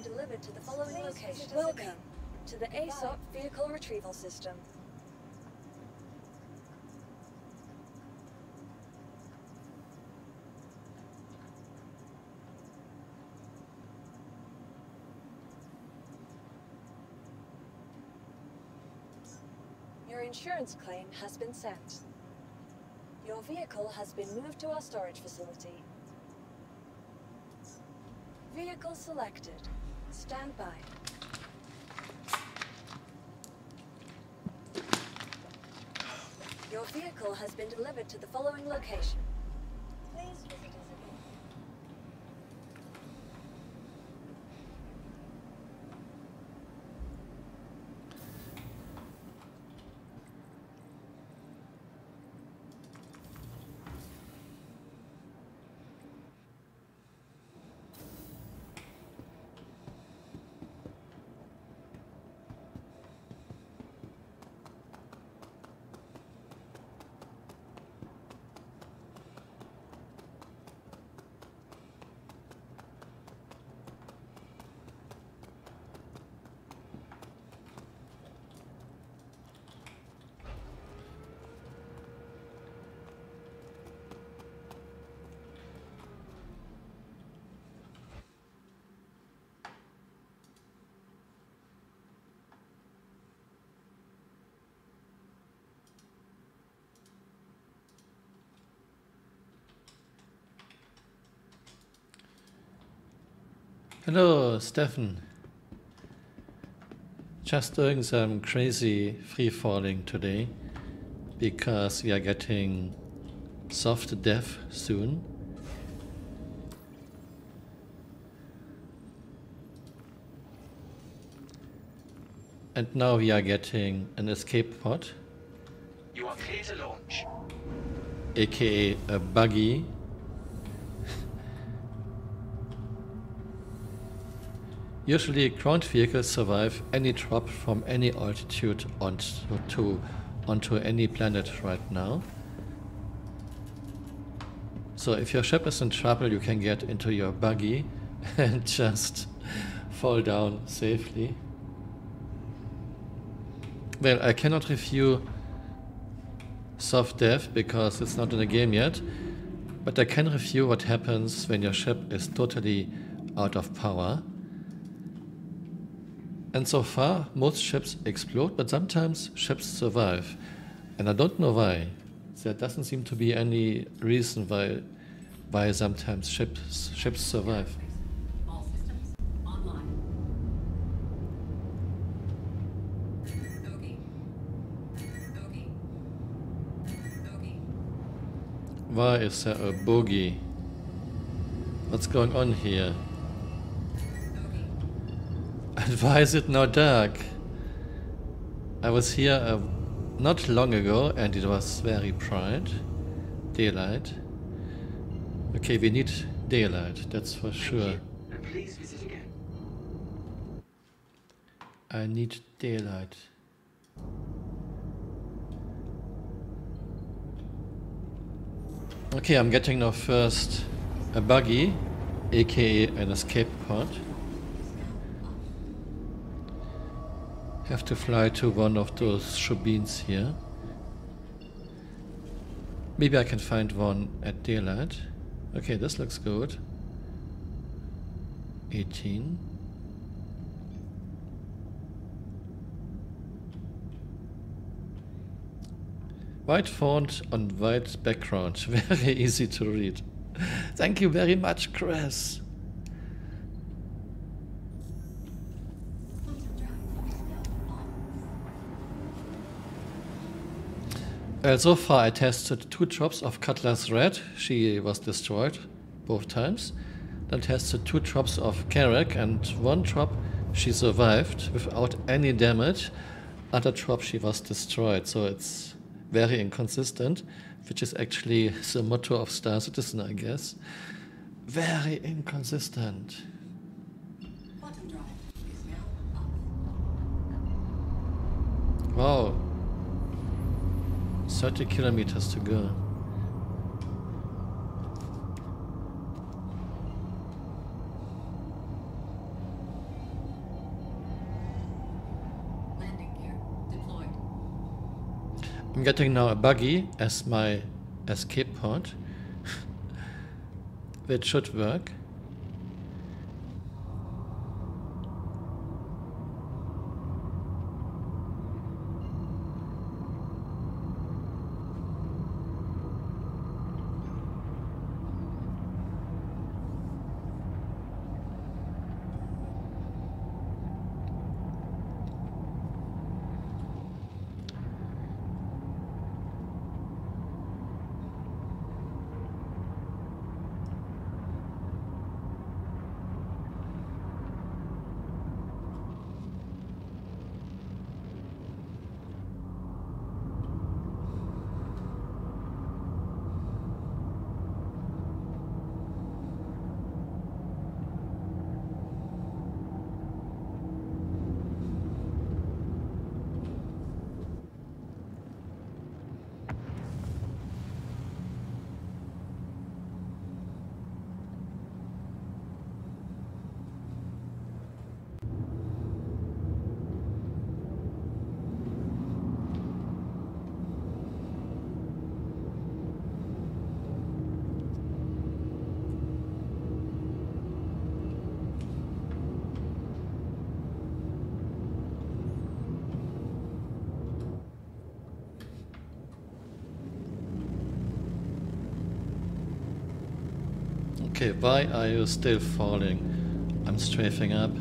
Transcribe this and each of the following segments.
been delivered to the following location. Welcome to the ASOP Vehicle Retrieval System. Your insurance claim has been sent. Your vehicle has been moved to our storage facility. Vehicle selected. Stand by. Your vehicle has been delivered to the following location. Please visit us again. Hello, Stefan. Just doing some crazy free falling today because we are getting soft dev soon. And now we are getting an escape pod. You are clear to launch. AKA a buggy. Usually ground vehicles survive any drop from any altitude onto any planet right now. So if your ship is in trouble, you can get into your buggy and just fall down safely. Well, I cannot review soft dev because it's not in the game yet, but I can review what happens when your ship is totally out of power. And so far, most ships explode, but sometimes ships survive. And I don't know why. There doesn't seem to be any reason why sometimes ships survive. All systems online. Bogey. Bogey. Bogey. Why is there a bogey? What's going on here? And why is it now dark? I was here not long ago and it was very bright. Daylight. Okay, we need daylight, that's for sure. And please visit again. I need daylight. Okay, I'm getting now first a buggy, aka an escape pod. Have to fly to one of those shubins here. Maybe I can find one at daylight. Okay, this looks good. 18. White font on white background. Very easy to read. Thank you very much, Chris. So far I tested 2 drops of Cutlass Red. She was destroyed both times. Then tested 2 drops of Carrack and 1 drop she survived without any damage. Other drop she was destroyed. So it's very inconsistent, which is actually the motto of Star Citizen, I guess. Very inconsistent. Quantum drive is now up. Wow. 30 kilometers to go. I'm getting now a buggy as my escape pod, which should work. Okay, why are you still falling? I'm strafing up.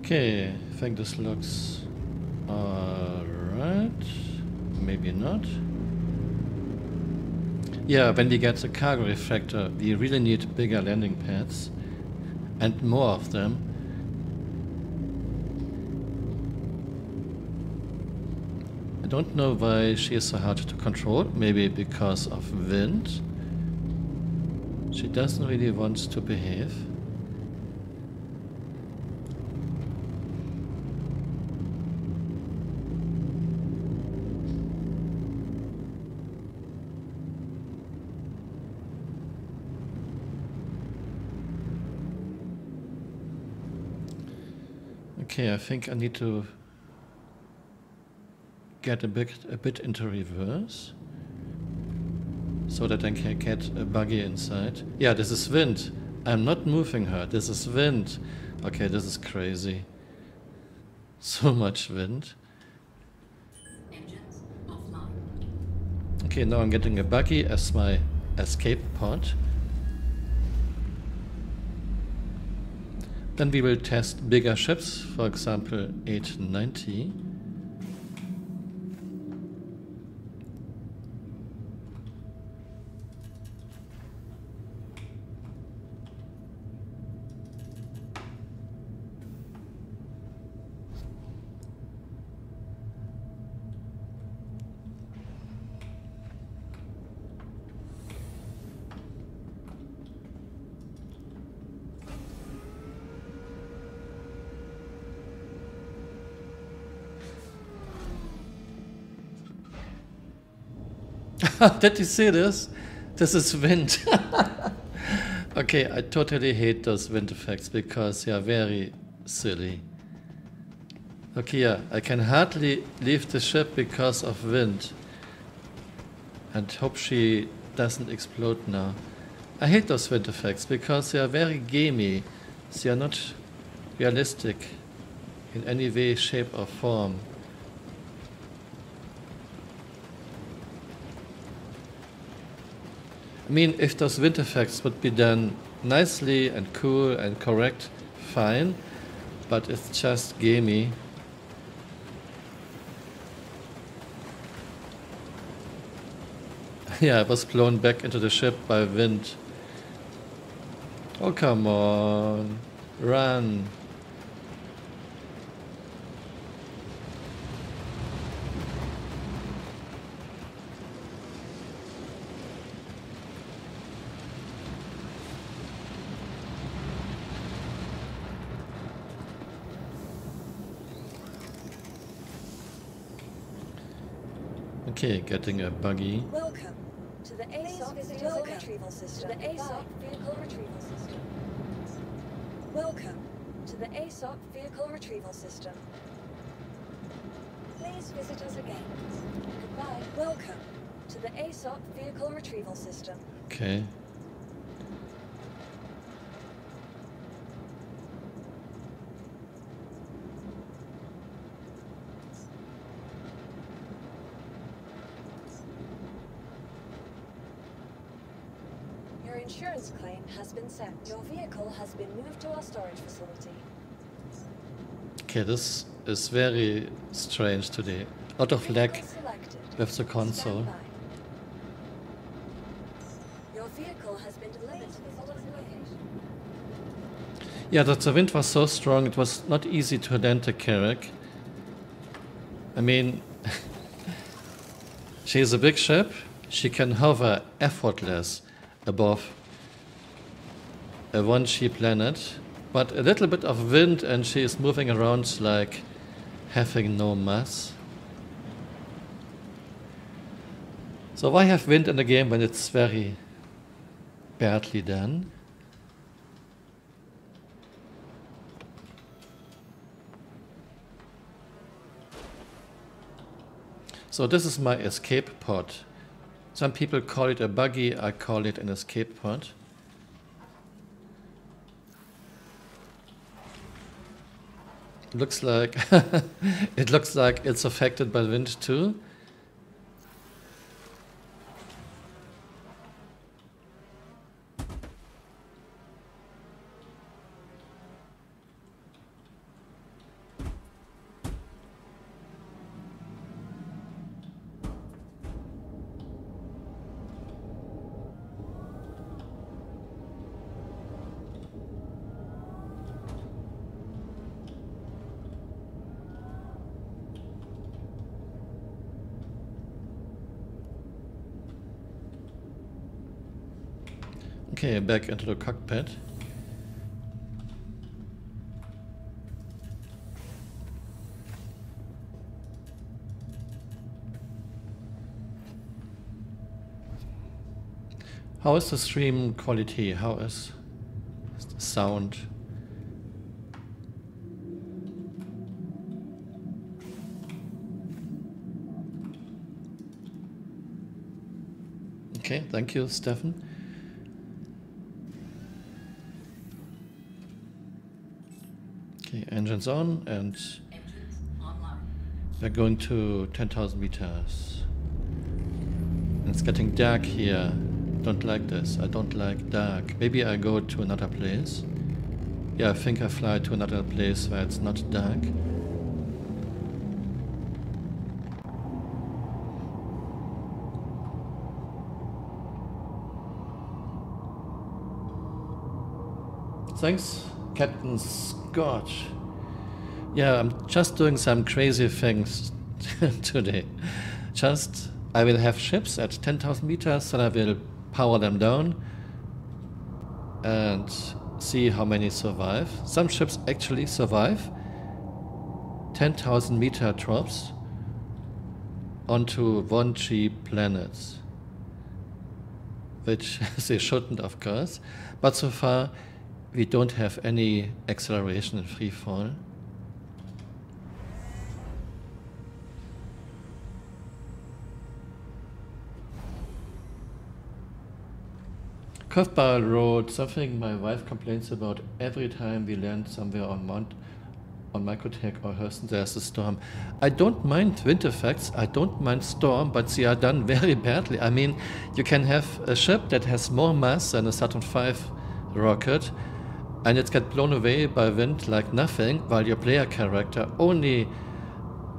Okay, I think this looks alright. Maybe not. Yeah, when we get the cargo refractor, we really need bigger landing pads and more of them. I don't know why she is so hard to control. Maybe because of wind. She doesn't really want to behave. Okay, I think I need to get a bit into reverse so that I can get a buggy inside. Yeah, this is wind. I'm not moving her. This is wind. Okay, this is crazy. So much wind. Engines offline. Okay, now I'm getting a buggy as my escape pod. Then we will test bigger ships, for example 890. Did you see this? This is wind. Okay, I totally hate those wind effects because they are very silly. Okay, yeah, I can hardly leave the ship because of wind. And hope she doesn't explode now. I hate those wind effects because they are very gamey. They are not realistic in any way, shape or form. I mean, if those wind effects would be done nicely and cool and correct, fine, but it's just gamey. Yeah, I was blown back into the ship by wind. Oh, come on. Run. Okay, getting a buggy. Welcome to the ASOC Vehicle Retrieval System. To the ASOC Vehicle Retrieval System. Welcome to the ASOC Vehicle Retrieval System. Please visit us again. Goodbye. Welcome to the ASOC Vehicle Retrieval System. Okay. Your insurance claim has been sent. Your vehicle has been moved to our storage facility. Okay, this is very strange today. A lot of lag Vehicle selected. with the console. Stand by. Your vehicle has been delivered to the following location. Yeah, the wind was so strong it was not easy to identify Carrack. I mean, she is a big ship. She can hover effortless above a 1G planet, but a little bit of wind and she is moving around like having no mass. So why have wind in the game when it's very badly done? So this is my escape pod. Some people call it a buggy, I call it an escape pod. Looks like it looks like it's affected by wind too. Okay, back into the cockpit. How is the stream quality? How is the sound? Okay, thank you, Stefan. Okay, engines on, and Engines online. we're going to 10,000 meters. It's getting dark here. Don't like this. I don't like dark. Maybe I go to another place. Yeah, I think I fly to another place where it's not dark. Thanks, Captain Scott. Yeah, I'm just doing some crazy things today. I will have ships at 10,000 meters, and I will power them down and see how many survive. Some ships actually survive 10,000 meter drops onto 1G planets, which they shouldn't, of course, but so far we don't have any acceleration in free fall. Curveball Road, something my wife complains about every time we land somewhere on Microtech or Hurston. There's a storm. I don't mind wind effects, I don't mind storm, but they are done very badly. I mean, you can have a ship that has more mass than a Saturn V rocket, and it gets blown away by wind like nothing, while your player character only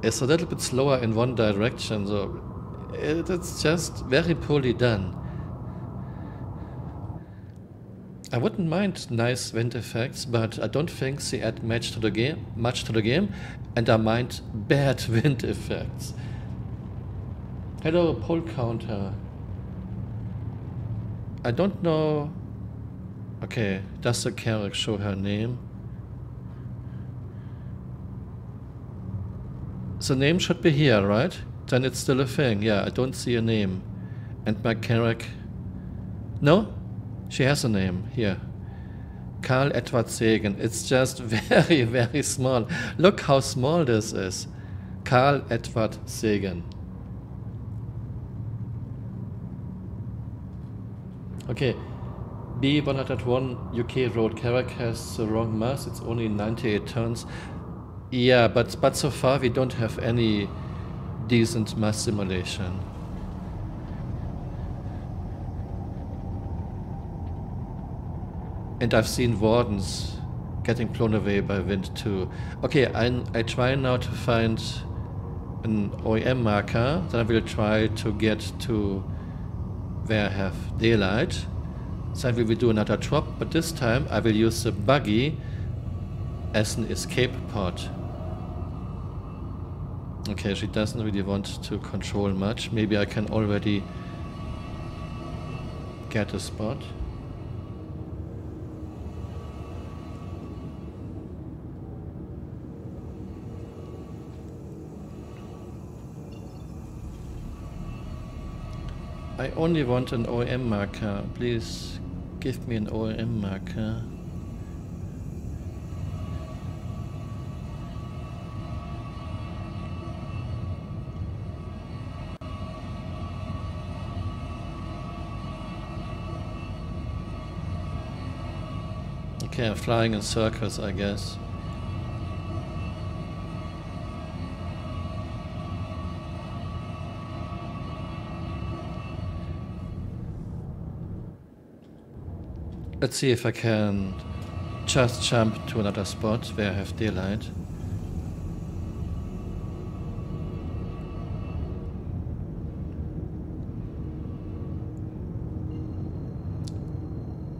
is a little bit slower in one direction. So It's just very poorly done. I wouldn't mind nice wind effects, but I don't think they add much to the game, and I mind bad wind effects. Hello, pole counter. I don't know. Okay, does the character show her name? The name should be here, right? Then it's still a thing. Yeah, I don't see a name. And my character... No? She has a name here. Karl Edward Sagan. It's just very, very small. Look how small this is. Karl Edward Sagan. Okay. B101 UK road Carrack has the wrong mass. It's only 98 tons. Yeah, but so far we don't have any decent mass simulation. And I've seen wardens getting blown away by wind too. Okay, I try now to find an OEM marker. Then I will try to get to where I have daylight. Then we will do another drop, but this time I will use the buggy as an escape pod. Okay, she doesn't really want to control much. Maybe I can already get a spot. I only want an OEM marker. Please give me an OEM marker. Okay, I'm flying in circles, I guess. Let's see if I can just jump to another spot where I have daylight.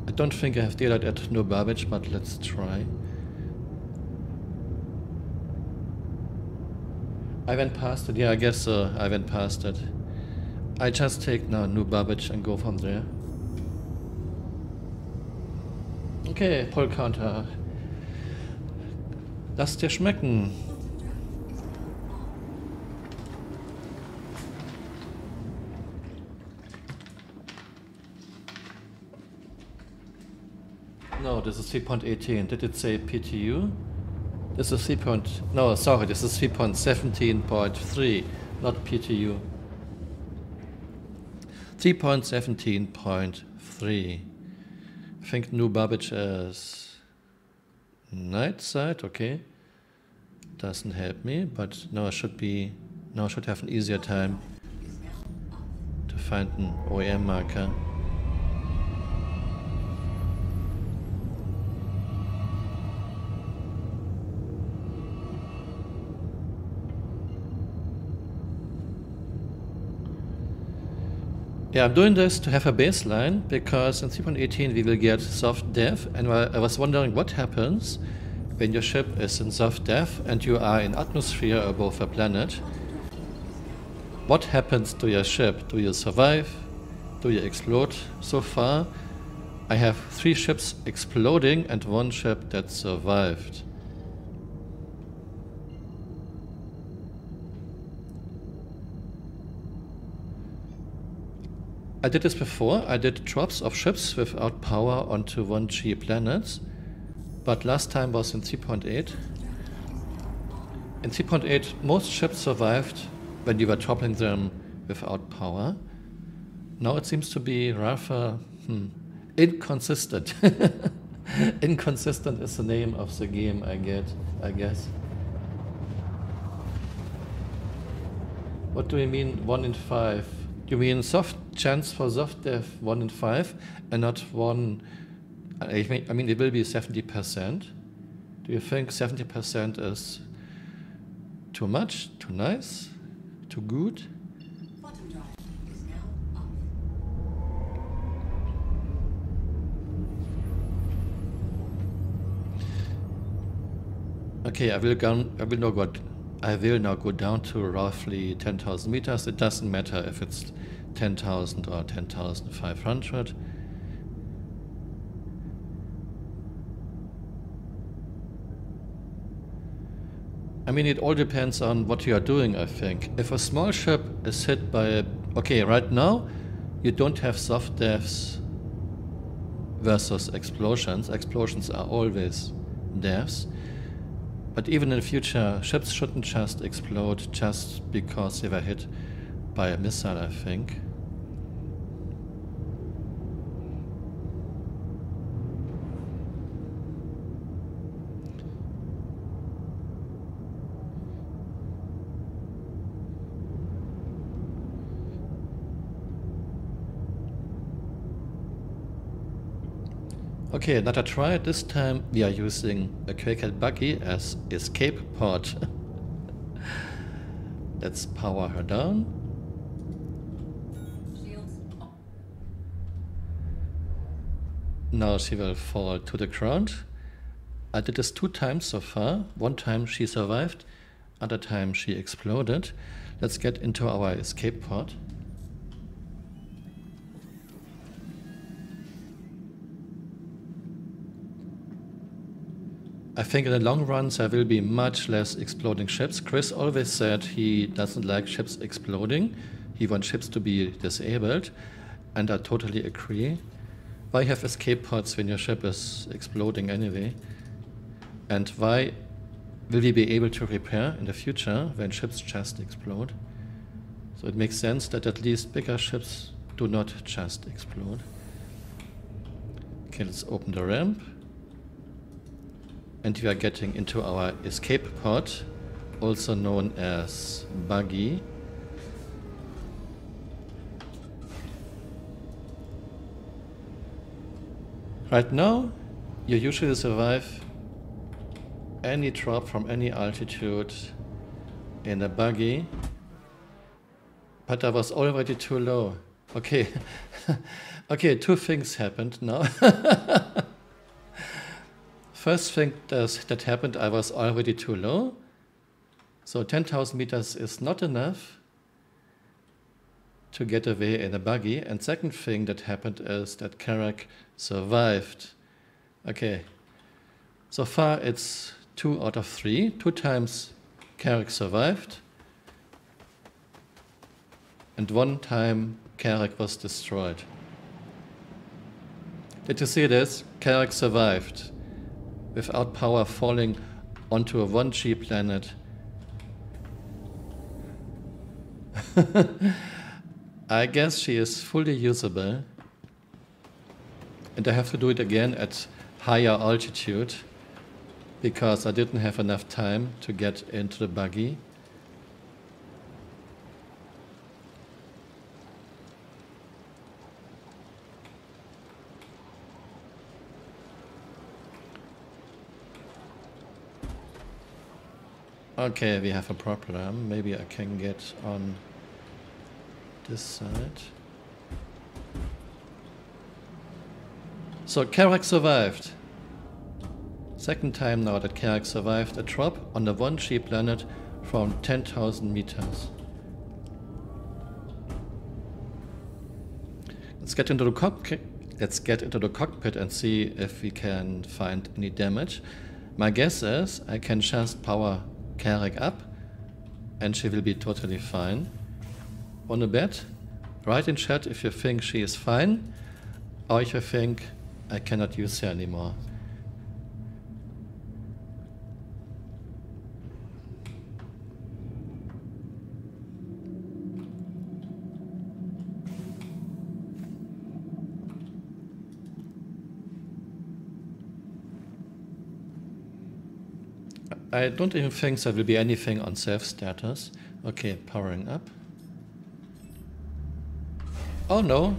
I don't think I have daylight at No Babbage, but let's try. I went past it. Yeah, I guess so. I went past it. I just take now New Babbage and go from there. Okay, Pole Counter. Lass dir schmecken. No, this is 3.18. Did it say PTU? This is 3. No, sorry, this is 3.17.3, not PTU. 3.17.3. I think New Babbage is night side, okay. Doesn't help me, but now I should have an easier time to find an OEM marker. Yeah, I'm doing this to have a baseline because in 3.18 we will get soft dev, and I was wondering what happens when your ship is in soft dev and you are in atmosphere above a planet. What happens to your ship? Do you survive? Do you explode? So far I have 3 ships exploding and 1 ship that survived. I did this before. I did drops of ships without power onto 1G planets, but last time was in 3.8. In 3.8 most ships survived when you were toppling them without power. Now it seems to be rather inconsistent. Inconsistent is the name of the game, I guess. What do you mean 1 in 5? You mean chance for soft dev 1 in 5 and not 1? I mean it will be 70%. Do you think 70% is too much, too nice, too good? Bottom drop Okay, I will now go down to roughly 10,000 meters. It doesn't matter if it's 10,000 or 10,500. I mean, it all depends on what you are doing, I think. If a small ship is hit by a... Okay, right now, you don't have soft deaths versus explosions. Explosions are always deaths. But even in the future, ships shouldn't just explode just because they were hit by a missile, I think. Okay, another try. This time we are using a Quakehead buggy as escape pod. Let's power her down. Shields off. Now she will fall to the ground. I did this 2 times so far. 1 time she survived, other time she exploded. Let's get into our escape pod. I think in the long run there will be much less exploding ships. Chris always said he doesn't like ships exploding. He wants ships to be disabled, and I totally agree. Why have escape pods when your ship is exploding anyway? And why will we be able to repair in the future when ships just explode? So it makes sense that at least bigger ships do not just explode. Okay, let's open the ramp. And we are getting into our escape pod, also known as buggy. Right now, you usually survive any drop from any altitude in a buggy, but I was already too low. Okay, okay, 2 things happened now. First thing that happened, I was already too low. So 10,000 meters is not enough to get away in a buggy. And second thing that happened is that Carrack survived. Okay, so far it's 2 out of 3. 2 times Carrack survived. And 1 time Carrack was destroyed. Did you see this? Carrack survived without power, falling onto a 1G planet. I guess she is fully usable. And I have to do it again at higher altitude because I didn't have enough time to get into the buggy. Okay, we have a problem. Maybe I can get on this side. So Carrack survived. Second time now that Carrack survived a drop on the 1G planet from 10,000 meters. Let's get into the cockpit and see if we can find any damage. My guess is I can just power Carrack up and she will be totally fine. Wanna bet? Write in chat if you think she is fine or if you think I cannot use her anymore. I don't even think there will be anything on self status. Okay, powering up. Oh no.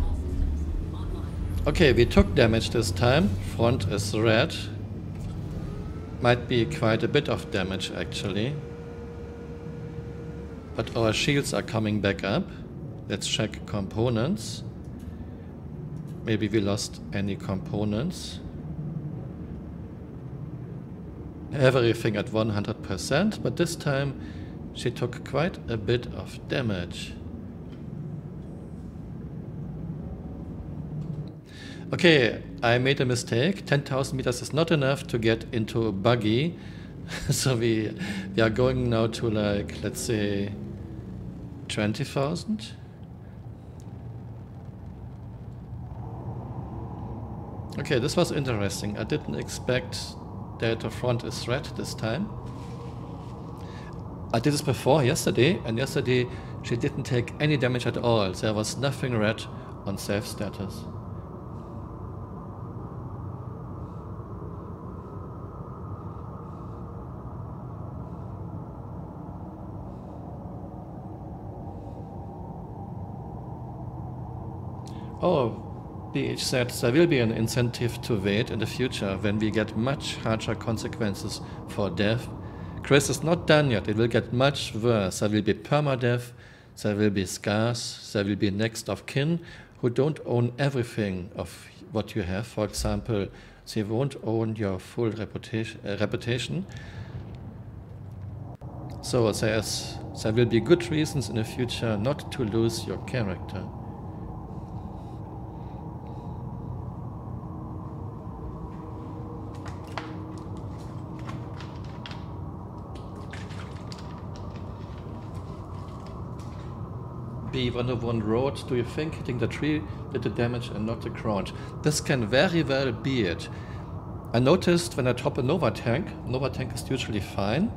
All systems online. Okay, we took damage this time. Front is red. Might be quite a bit of damage actually. But our shields are coming back up. Let's check components. Maybe we lost any components. everything at 100%, but this time she took quite a bit of damage. Okay, I made a mistake. 10,000 meters is not enough to get into a buggy. So we are going now to, like, let's say 20,000. Okay, this was interesting. I didn't expect that the front is red this time. I did this before yesterday, and yesterday she didn't take any damage at all. There was nothing red on safe status. Oh, BH said there will be an incentive to wait in the future when we get much harsher consequences for death. Chris is not done yet. It will get much worse. There will be permadeath, there will be scars, there will be next of kin who don't own everything of what you have. For example, they won't own your full reputation. So there will be good reasons in the future not to lose your character. B101 road, do you think hitting the tree did the damage and not the ground? This can very well be it. I noticed when I drop a Nova tank is usually fine,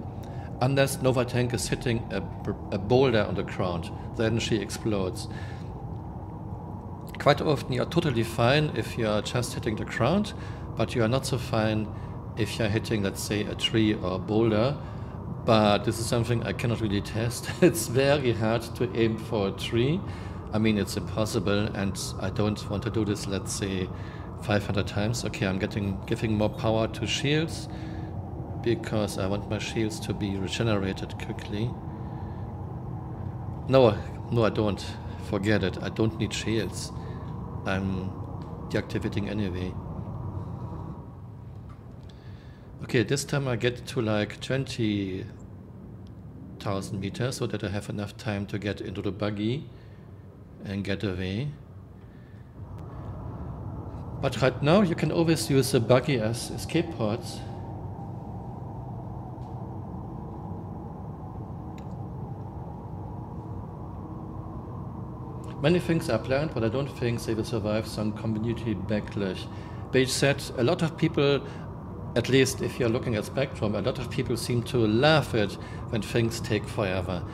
unless Nova tank is hitting a boulder on the ground, then she explodes. Quite often you're totally fine if you're just hitting the ground, but you are not so fine if you're hitting, let's say, a tree or a boulder. But this is something I cannot really test. It's very hard to aim for a tree. I mean, it's impossible, and I don't want to do this, let's say, 500 times. Okay, I'm giving more power to shields because I want my shields to be regenerated quickly. No, I don't. Forget it. I don't need shields. I'm deactivating anyway. Okay, this time I get to like 20,000 meters so that I have enough time to get into the buggy and get away. But right now you can always use the buggy as escape pods. Many things are planned, but I don't think they will survive some community backlash. Page said a lot of people, at least if you're looking at Spectrum, a lot of people seem to laugh at when things take forever.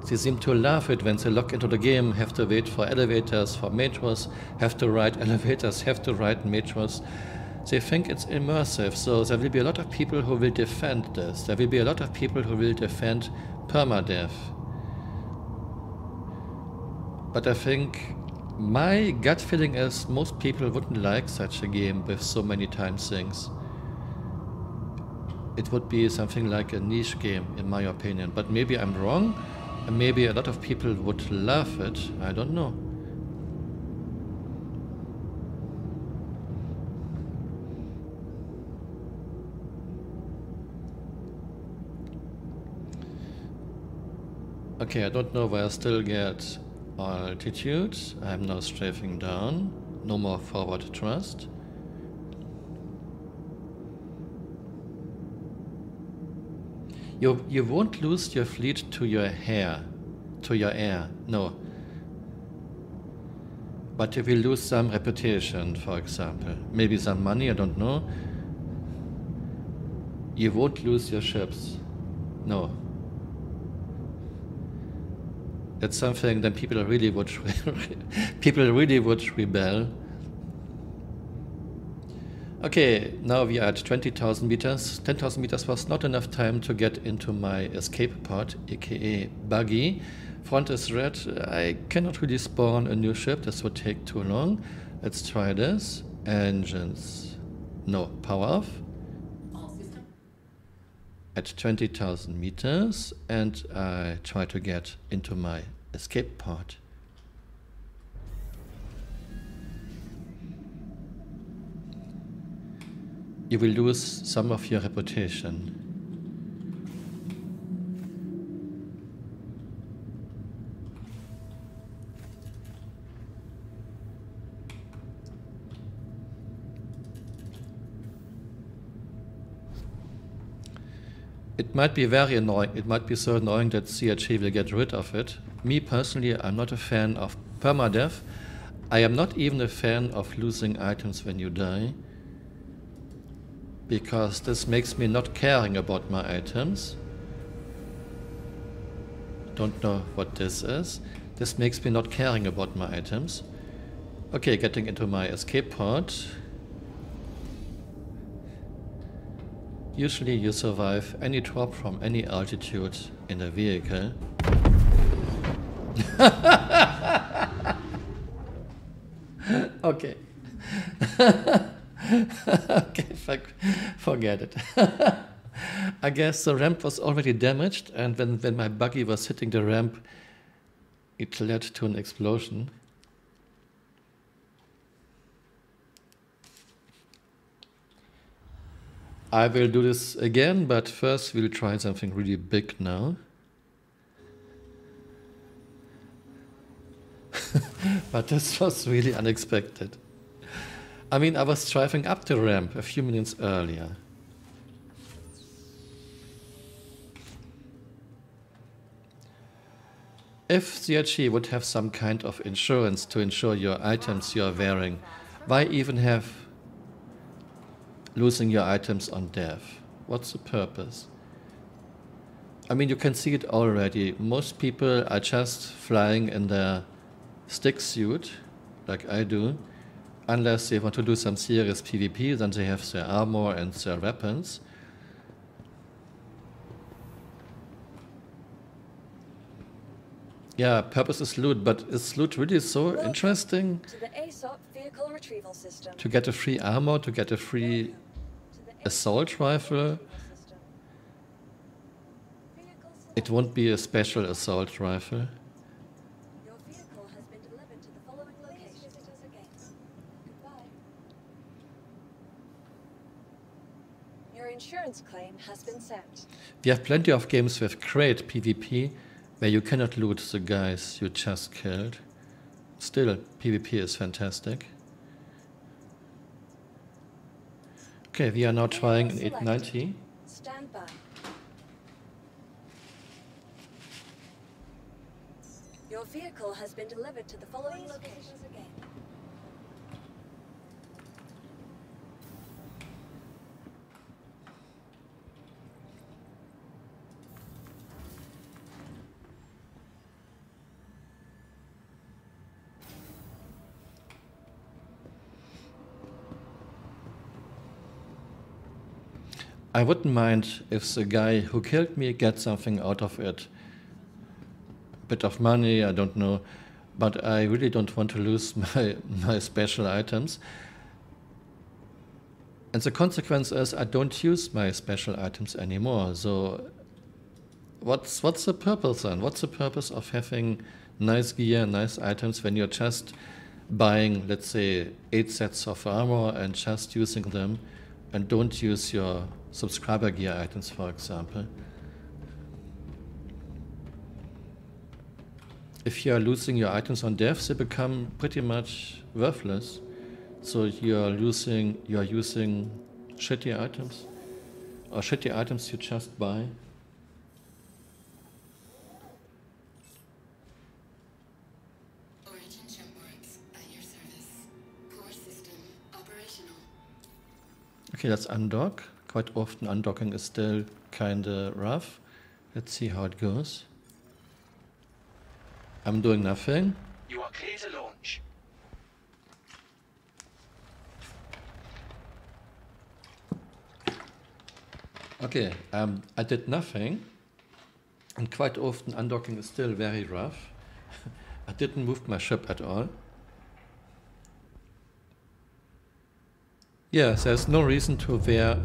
They seem to laugh at when they log into the game, have to wait for elevators, for metros, have to ride elevators, have to ride metros. They think it's immersive, so there will be a lot of people who will defend this. There will be a lot of people who will defend permadeath. But I think my gut feeling is most people wouldn't like such a game with so many time sinks. It would be something like a niche game, in my opinion. But maybe I'm wrong, and maybe a lot of people would love it. I don't know. Okay, I don't know where I still get altitude. I'm now strafing down. No more forward thrust. You won't lose your fleet to your air, no. But you will lose some reputation, for example. Maybe some money, I don't know. You won't lose your ships, no. It's something that people really would rebel. Okay, now we are at 20,000 meters. 10,000 meters was not enough time to get into my escape pod, aka buggy. Front is red. I cannot really spawn a new ship. This would take too long. Let's try this. Engines. No, power off. All system. At 20,000 meters, and I try to get into my escape pod. You will lose some of your reputation. It might be very annoying. It might be so annoying that CHE will get rid of it. Me personally, I'm not a fan of permadeath. I am not even a fan of losing items when you die, because this makes me not caring about my items. Don't know what this is. This makes me not caring about my items. Okay, getting into my escape pod. Usually you survive any drop from any altitude in a vehicle. Okay. Okay, forget it. I guess the ramp was already damaged, and when my buggy was hitting the ramp, it led to an explosion. I will do this again, but first we'll try something really big now. But this was really unexpected. I mean, I was driving up the ramp a few minutes earlier. If CHE would have some kind of insurance to insure your items you are wearing, why even have losing your items on death? What's the purpose? I mean, you can see it already. Most people are just flying in their stick suit, like I do. Unless they want to do some serious PvP, then they have their armor and their weapons. Yeah, purpose is loot, but is loot really so interesting? To the ASOP vehicle retrieval system. To get a free armor, to get a free To the assault rifle? system. Vehicle It won't be a special assault rifle. Your vehicle has been delivered to the following location. Please visit us again. Goodbye. Your insurance claim has been sent. We have plenty of games with great PvP where you cannot loot the guys you just killed. Still, PvP is fantastic. Okay, we are now trying an 890. Stand by. Your vehicle has been delivered to the following locations again. I wouldn't mind if the guy who killed me gets something out of it. A bit of money, I don't know. But I really don't want to lose my special items. And the consequence is I don't use my special items anymore. So what's the purpose then? What's the purpose of having nice gear, nice items when you're just buying, let's say, 8 sets of armor and just using them and don't use your subscriber gear items, for example? If you are losing your items on death, they become pretty much worthless. So you are using shitty items, or shitty items you just buy. Origin shipmarks at your service. Core system operational. Okay, let's undock. Quite often undocking is still kinda rough. Let's see how it goes. I'm doing nothing. You are clear to launch. Okay, I did nothing, and quite often undocking is still very rough. I didn't move my ship at all. Yeah, there's no reason to wear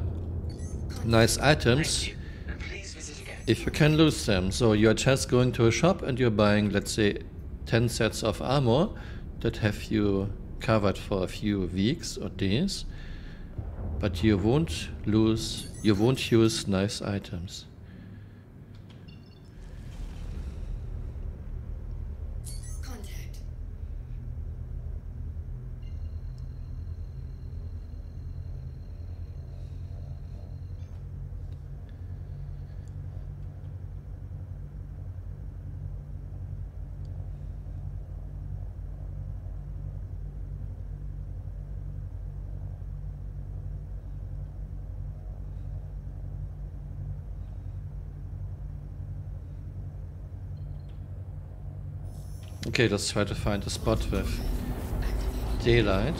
nice items Thank you, and please visit again. if you can lose them. So you're just going to a shop and you're buying, let's say, 10 sets of armor that have you covered for a few weeks or days, but you won't use nice items. Contact. Okay, let's try to find a spot with daylight.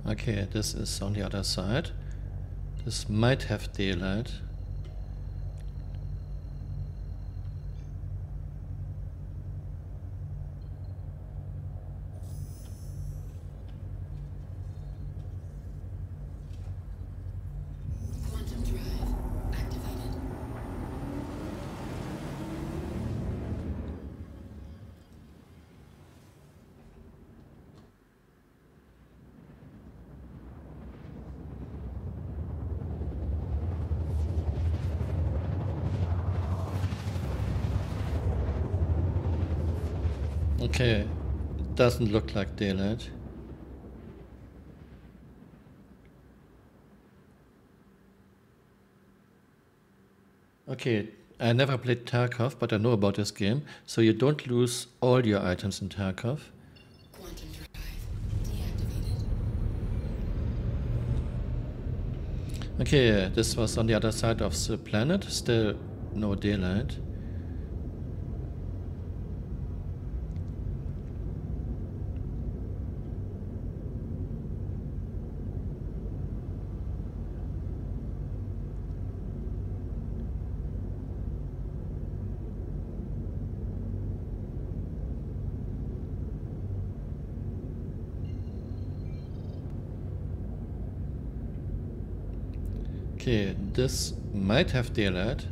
Okay, this is on the other side. This might have daylight. Quantum drive activated. Okay, it doesn't look like daylight. Okay, I never played Tarkov, but I know about this game. So you don't lose all your items in Tarkov. Quantum drive deactivated. Okay, this was on the other side of the planet. Still no daylight. Okay, this might have daylight.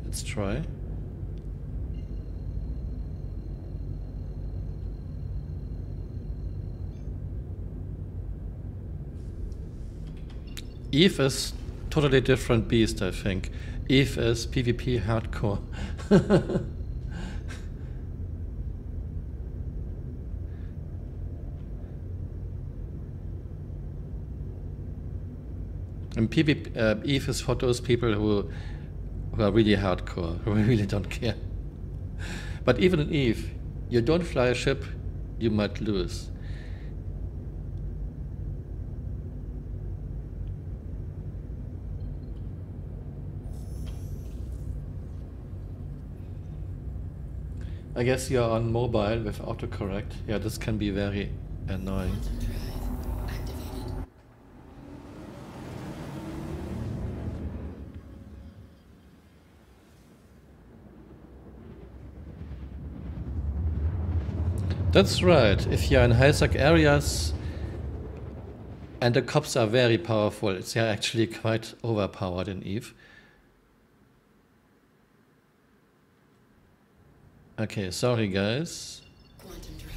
Let's try. Eve is totally different beast, I think. Eve is PvP hardcore. And Eve is for those people who are really hardcore, who really don't care. But even in Eve, you don't fly a ship, you might lose. I guess you're on mobile with autocorrect. Yeah, this can be very annoying. Quantum drive activated. That's right. If you're in high-sec areas and the cops are very powerful, they're actually quite overpowered in Eve. Okay, sorry guys. Quantum drive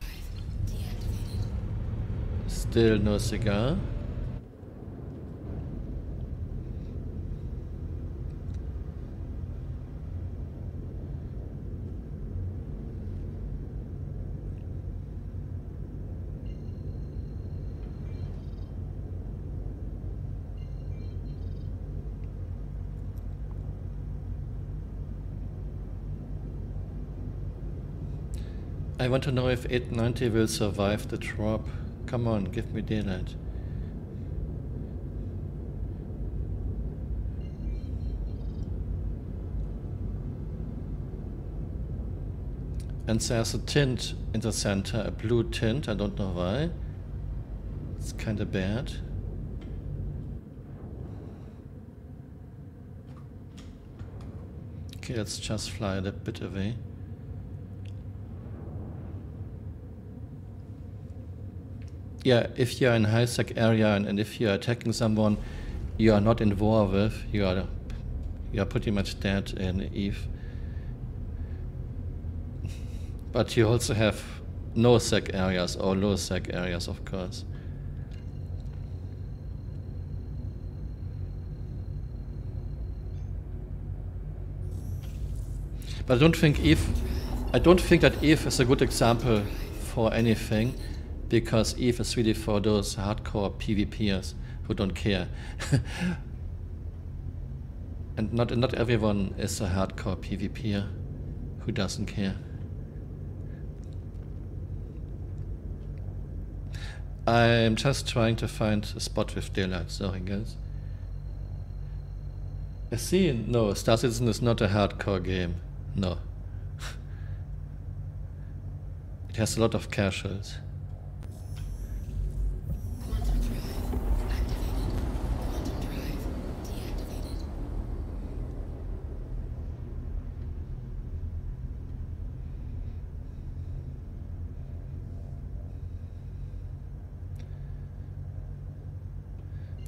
deactivated. Still no cigar. I want to know if 890 will survive the drop. Come on, give me daylight. And there's a tint in the center, a blue tint, I don't know why. It's kind of bad. Okay, let's just fly a bit away. Yeah, if you're in a high-sec area and if you're attacking someone you are not in war with, you are pretty much dead in Eve. But you also have no-sec areas or low-sec areas, of course. But I don't think that Eve is a good example for anything. because Eve is really for those hardcore PvPers who don't care. And not everyone is a hardcore PvPer who doesn't care. I'm just trying to find a spot with daylight, sorry guys. See, no, Star Citizen is not a hardcore game, no. It has a lot of casuals. Quantum drive activated. Quantum drive deactivated.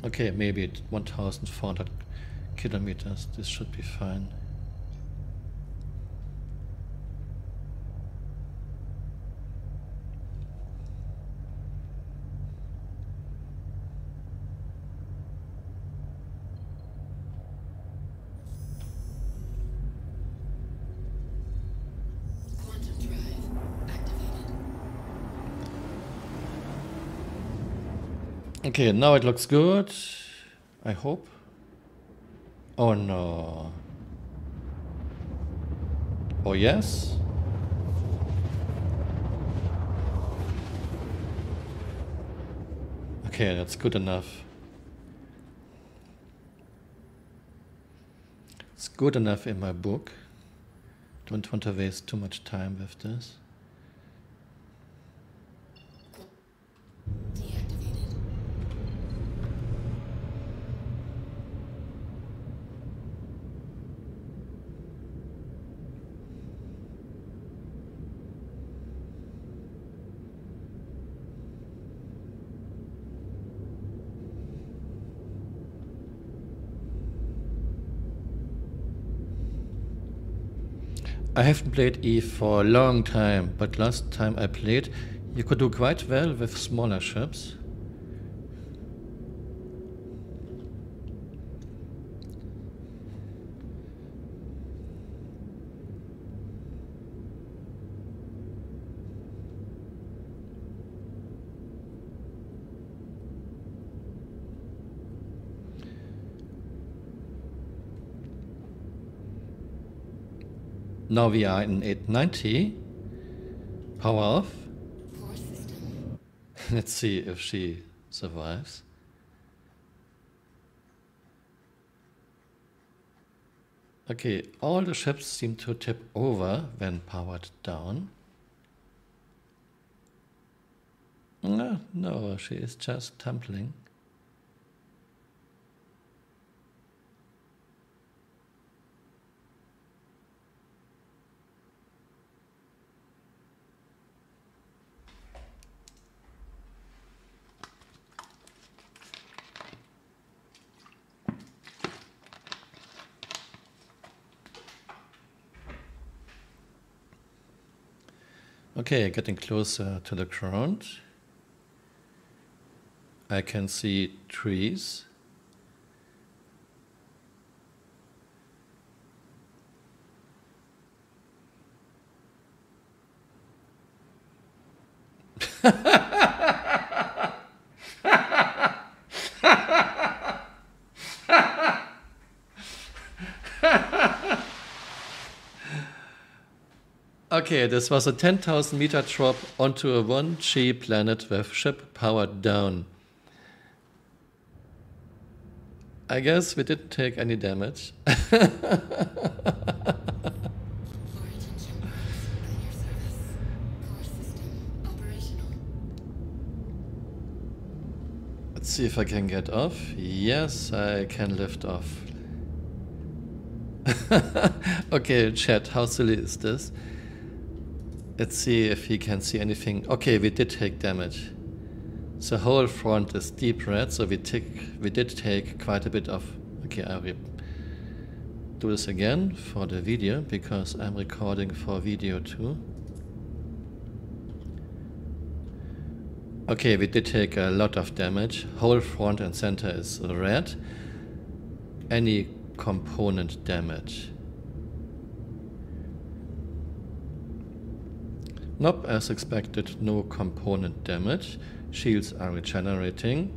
Okay, maybe 1,400 kilometers, this should be fine. Quantum drive activated. Okay, now it looks good, I hope. Oh no. Oh yes? Okay, that's good enough. It's good enough in my book. Don't want to waste too much time with this. Deactivated. I haven't played Eve for a long time, but last time I played, you could do quite well with smaller ships. Now we are in 890. Power off. Core system. Let's see if she survives. Okay, all the ships seem to tip over when powered down. No, she is just tumbling. Okay, getting closer to the ground. I can see trees. Okay, this was a 10,000 meter drop onto a 1G planet with ship powered down. I guess we didn't take any damage. Origin jumpers at your service. Core system operational. Let's see if I can get off. Yes, I can lift off. Okay, chat, how silly is this? Let's see if he can see anything. Okay, we did take damage. The whole front is deep red, so we did take quite a bit of... Okay, I will do this again for the video, because I'm recording for video too. Okay, we did take a lot of damage. Whole front and center is red. Any component damage. Nope, as expected, no component damage. Shields are regenerating.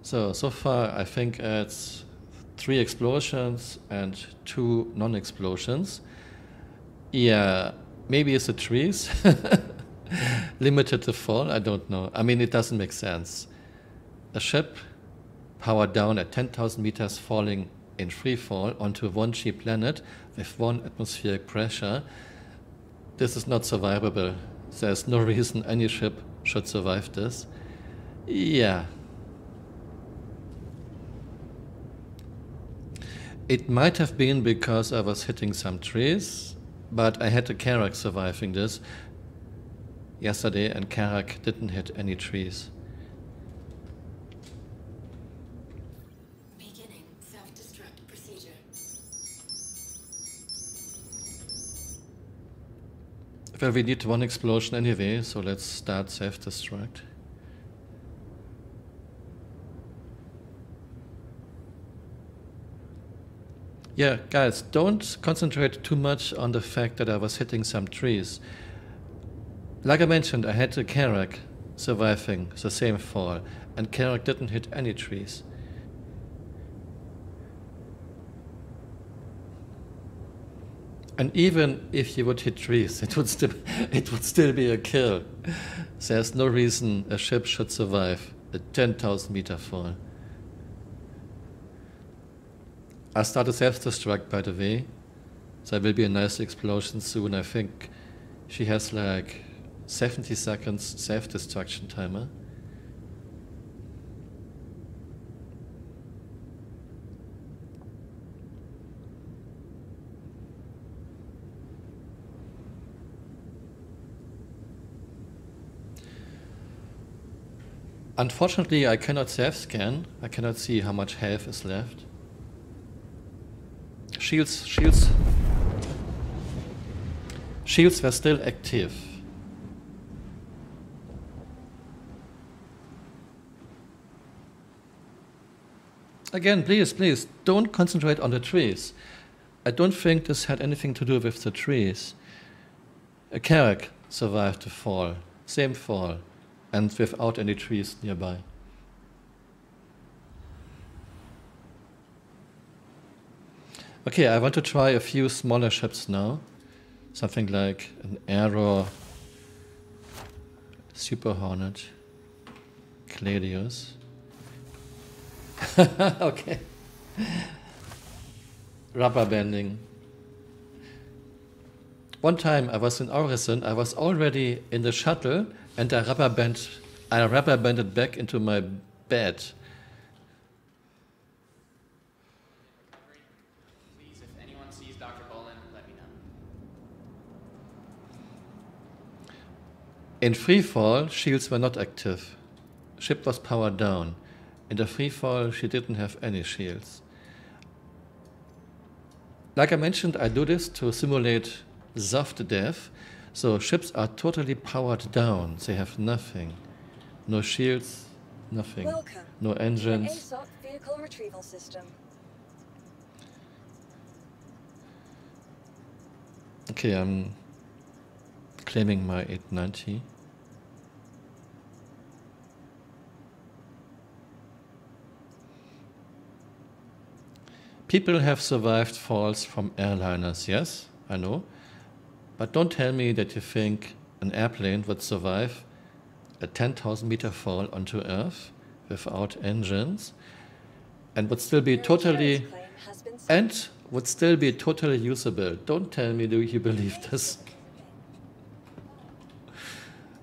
So far I think it's 3 explosions and 2 non-explosions. Yeah, maybe it's the trees. Limited the fall, I don't know. I mean, it doesn't make sense. A ship powered down at 10,000 meters falling in free fall onto one cheap planet with 1 atmospheric pressure. This is not survivable. There's no reason any ship should survive this. Yeah. It might have been because I was hitting some trees, but I had a Karak surviving this yesterday, and Karak didn't hit any trees. Beginning self-destruct procedure. Well, we need 1 explosion anyway, so let's start self-destruct. Yeah, guys, don't concentrate too much on the fact that I was hitting some trees. Like I mentioned, I had a Karak surviving the same fall, and Karak didn't hit any trees. And even if you would hit trees, it would still be a kill. There's no reason a ship should survive a 10,000 meter fall. I'll start a self-destruct, by the way. There will be a nice explosion soon. I think she has like 70 seconds self-destruction timer. Unfortunately, I cannot self-scan. I cannot see how much health is left. Shields were still active. Again, please, don't concentrate on the trees. I don't think this had anything to do with the trees. A Karak survived the fall, same fall, and without any trees nearby. Okay, I want to try a few smaller ships now. Something like an Aero, Super Hornet, Gladius. Okay. Rubber banding. One time I was in Orison, I was already in the shuttle, and I rubber banded back into my bed. Please, if anyone sees Dr. Bolin, let me know. In free fall, shields were not active. Ship was powered down. In the free fall, she didn't have any shields. Like I mentioned, I do this to simulate soft death. So ships are totally powered down. They have nothing. No shields, nothing. Welcome No to engines. the ASOC vehicle retrieval system. Okay, I'm claiming my 890. People have survived falls from airliners, yes, I know. But don't tell me that you think an airplane would survive a 10,000 meter fall onto Earth without engines and would still be Your totally insurance claim has been submitted. usable. Don't tell me do you believe this.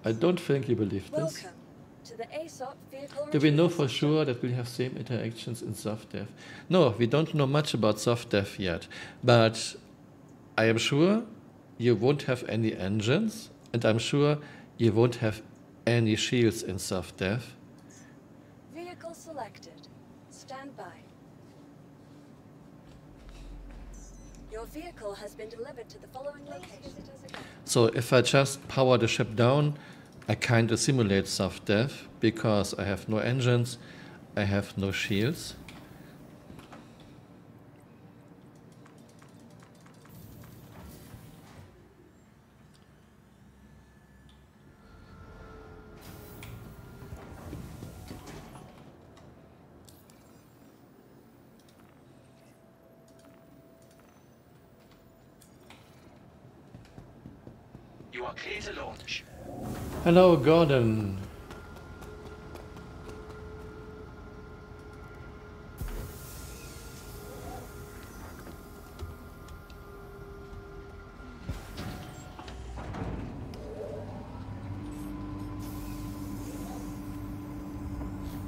I don't think you believe this. Welcome to the ASOC vehicle Do we know retrieval for system. sure that we'll have same interactions in soft death? No, we don't know much about soft death yet. But I am sure you won't have any engines, and I'm sure you won't have any shields in soft death. Vehicle selected. Stand by. Your vehicle has been delivered to the following location. So if I just power the ship down, I kind of simulate soft death because I have no engines, I have no shields. You are clear to launch. Hello, Gordon.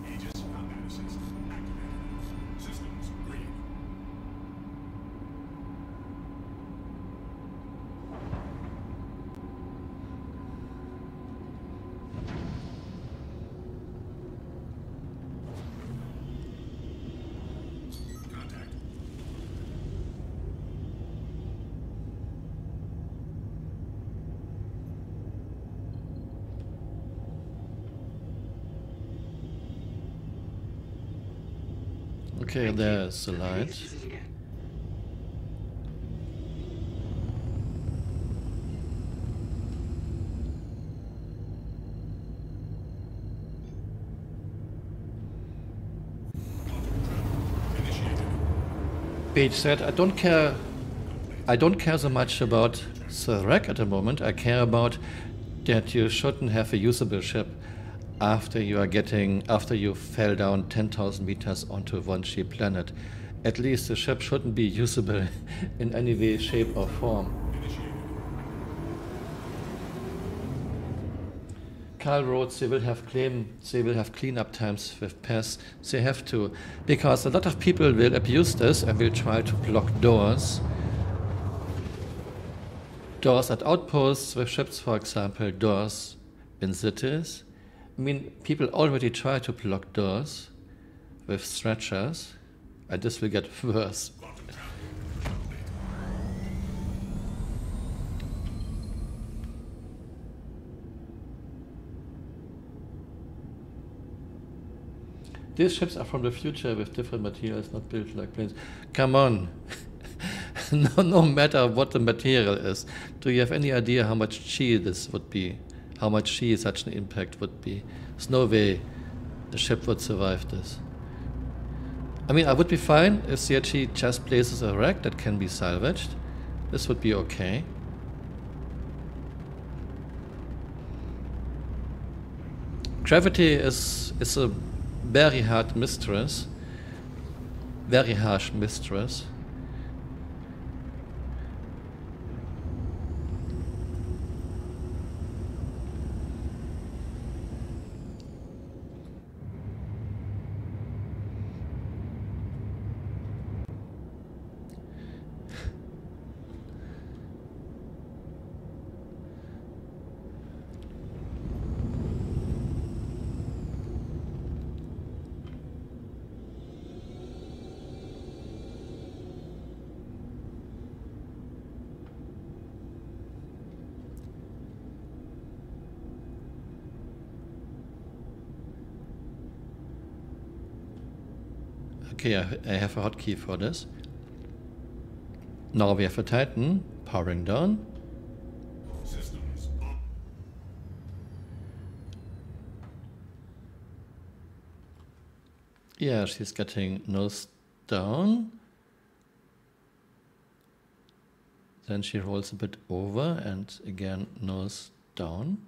Aegis combat assist activated. Systems green. Contact. Okay, there's the Please light. visit again. Beach said, I don't care so much about the wreck at the moment. I care about that you shouldn't have a usable ship after you fell down 10,000 meters onto one cheap planet. At least the ship shouldn't be usable in any way, shape or form. Carl wrote they will have cleanup times with PES. They have to, because a lot of people will abuse this and will try to block doors. Doors at outposts with ships, for example, doors in cities. I mean, people already try to block doors with stretchers, and this will get worse. These ships are from the future with different materials, not built like planes. Come on. No matter what the material is. Do you have any idea how much chi this would be? How much chi such an impact would be? There's no way the ship would survive this. I mean, I would be fine if CRG just places a wreck that can be salvaged. This would be okay. Gravity is a very hard mistress. Very harsh mistress. Okay, I have a hotkey for this. Now we have a Titan powering down. Systems up. Yeah, she's getting nose down. Then she rolls a bit over and again nose down.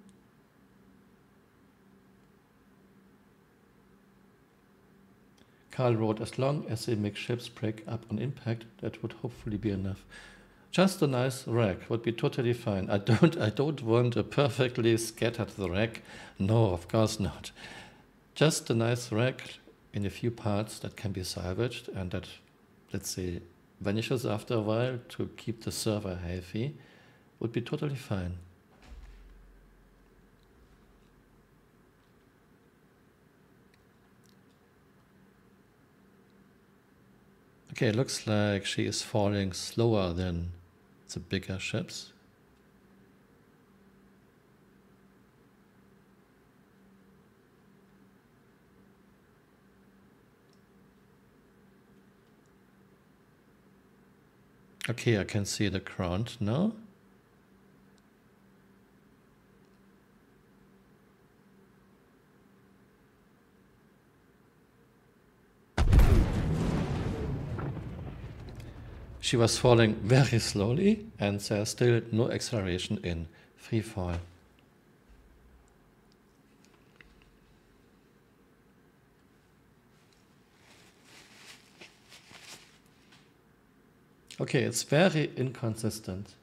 Carl wrote, as long as they make ships break up on impact, that would hopefully be enough. Just a nice wreck would be totally fine. I don't want a perfectly scattered wreck. No, of course not. Just a nice wreck in a few parts that can be salvaged and that, let's say, vanishes after a while to keep the server healthy would be totally fine. Okay, it looks like she is falling slower than the bigger ships. Okay, I can see the ground now. She was falling very slowly and there's still no acceleration in Free fall. Okay, it's very inconsistent.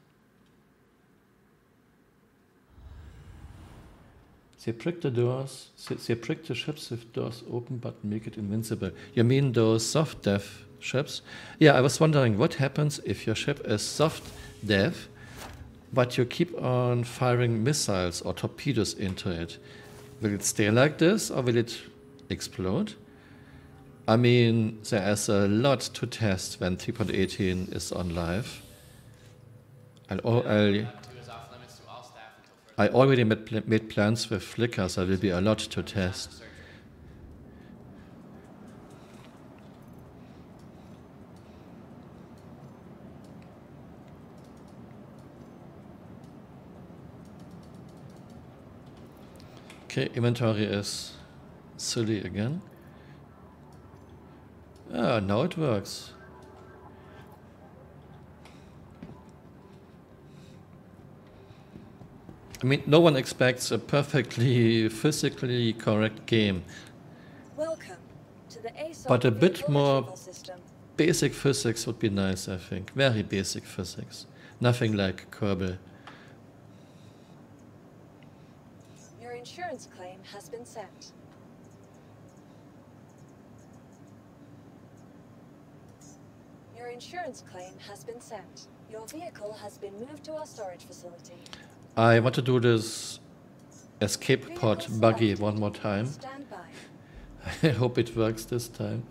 They prick the doors, they prick the ships with doors open but make it invincible. You mean those soft dev ships? Yeah, I was wondering what happens if your ship is soft dev, but you keep on firing missiles or torpedoes into it. Will it stay like this or will it explode? I mean, there is a lot to test when 3.18 is on live. Two is off limits to all staff until further. I already made plans with Flickr, so there will be a lot to test. Surgery. Okay, inventory is silly again. Ah, now it works. I mean, no one expects a perfectly physically correct game. Welcome to the ASOC But a bit vehicle more retrieval system. Basic physics would be nice, I think. Very basic physics. Nothing like Kerbal. Your insurance claim has been sent. Your insurance claim has been sent. Your vehicle has been moved to our storage facility. I want to do this escape pod Vehicle buggy selected. one more time. Stand by. I hope it works this time.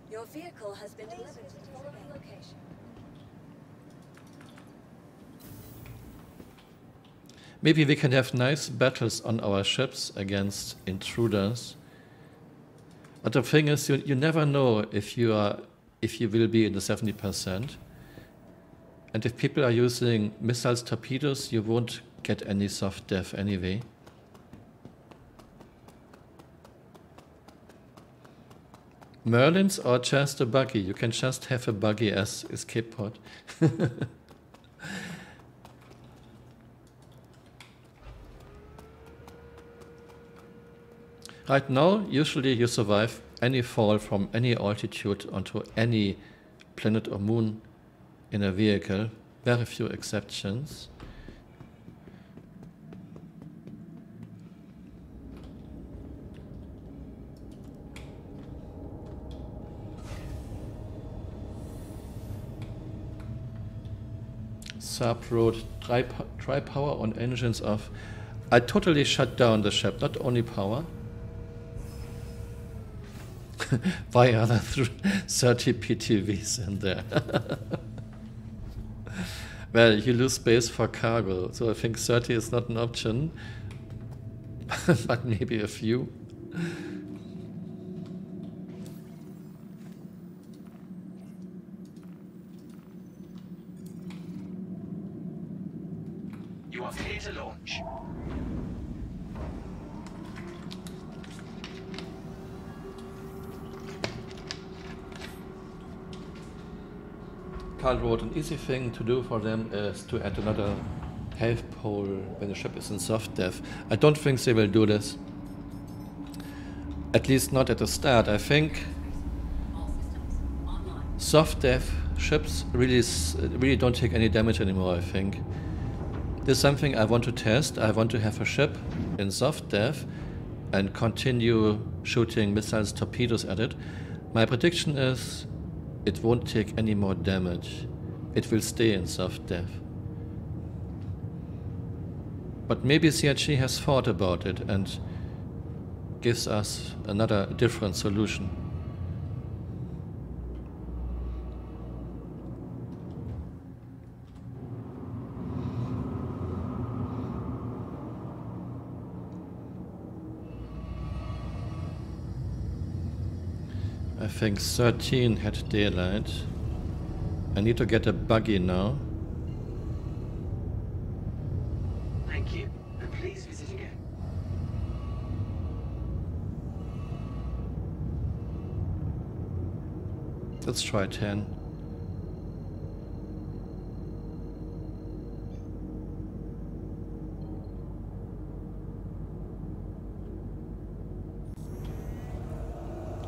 Your vehicle has been delivered to the following location. Maybe we can have nice battles on our ships against intruders. But the thing is, you never know if you will be in the 70%. And if people are using missiles, torpedoes, you won't get any soft dev anyway. Merlins or just a buggy? You can just have a buggy as escape pod. Right now, usually you survive any fall from any altitude onto any planet or moon in a vehicle. Very few exceptions. Sub-road, try power on engines off. I totally shut down the ship, not only power. Why are there 30 PTVs in there? Well, you lose space for cargo, so I think 30 is not an option, but maybe a few. You are clear to launch. Carl wrote, an easy thing to do for them is to add another health pole when the ship is in soft dev. I don't think they will do this. At least not at the start. I think soft dev ships really don't take any damage anymore, I think. This is something I want to test. I want to have a ship in soft dev and continue shooting missiles, torpedoes at it. My prediction is it won't take any more damage. It will stay in soft dev. But maybe CRG has thought about it and gives us another different solution. I think 13 had daylight. I need to get a buggy now. Thank you, and please visit again. Let's try 10.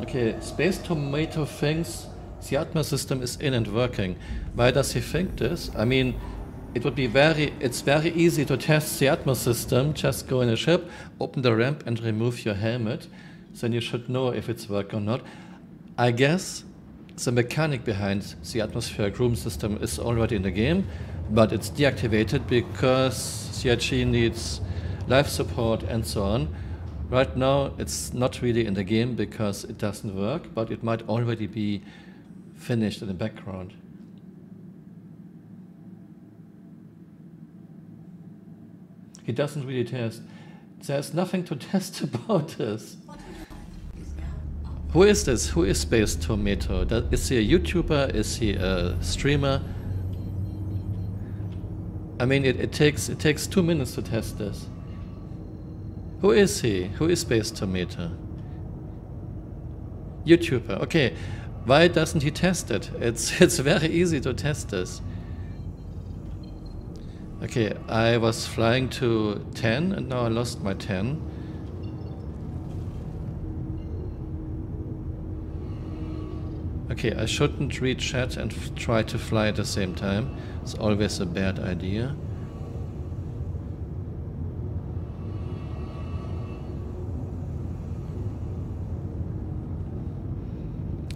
Okay, Space Tomato thinks the Atmos system is in and working. Why does he think this? I mean, it's very easy to test the Atmos system. Just go in a ship, open the ramp and remove your helmet. Then you should know if it's working or not. I guess the mechanic behind the atmospheric room system is already in the game, but it's deactivated because CIG needs life support and so on. Right now, it's not really in the game because it doesn't work, but it might already be finished in the background. He doesn't really test. There's nothing to test about this. Who is this? Who is Space Tomato? Is he a YouTuber? Is he a streamer? I mean, it takes 2 minutes to test this. Who is he? Who is Space Tomato? YouTuber. Okay, why doesn't he test it? It's very easy to test this. Okay, I was flying to 10 and now I lost my 10. Okay, I shouldn't read chat and try to fly at the same time. It's always a bad idea.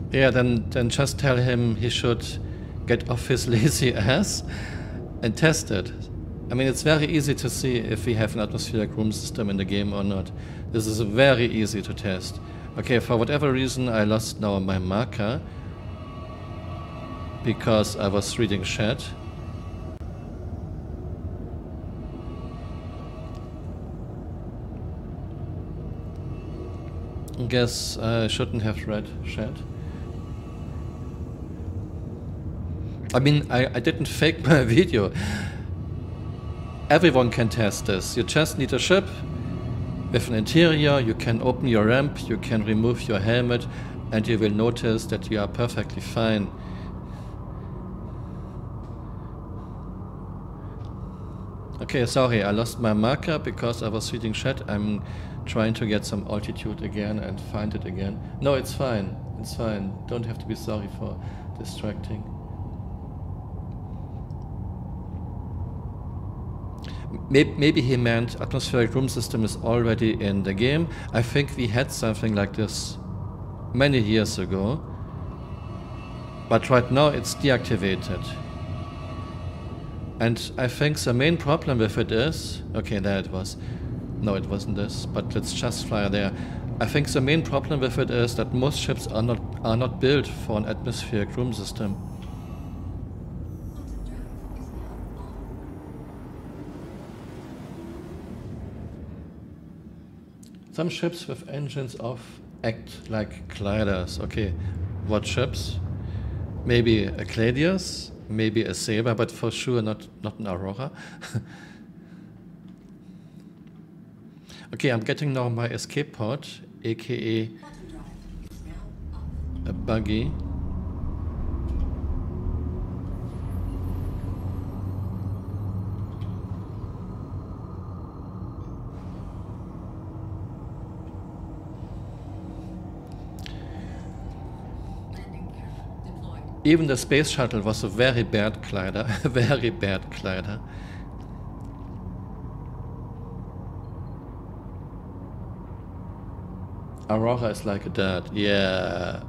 Yeah, then just tell him he should get off his lazy ass and test it. I mean, it's very easy to see if we have an atmospheric room system in the game or not. This is very easy to test. Okay, for whatever reason I lost now my marker because I was reading chat. I guess I shouldn't have read chat. I mean, I didn't fake my video. Everyone can test this. You just need a ship with an interior, you can open your ramp, you can remove your helmet, and you will notice that you are perfectly fine. Okay, sorry, I lost my marker because I was reading chat. I'm trying to get some altitude again and find it again. No, it's fine. It's fine. Don't have to be sorry for distracting. Maybe he meant atmospheric room system is already in the game. I think we had something like this many years ago. But right now it's deactivated. And I think the main problem with it is... Okay, there it was. No, it wasn't this, but let's just fly there. I think the main problem with it is that most ships are not built for an atmospheric room system. Some ships with engines off act like gliders. Okay, what ships? Maybe a Gladius, maybe a Saber, but for sure not an Aurora. Okay, I'm getting now my escape pod, aka a buggy. Even the space shuttle was a very bad glider, a very bad glider. Aurora is like a dad, yeah.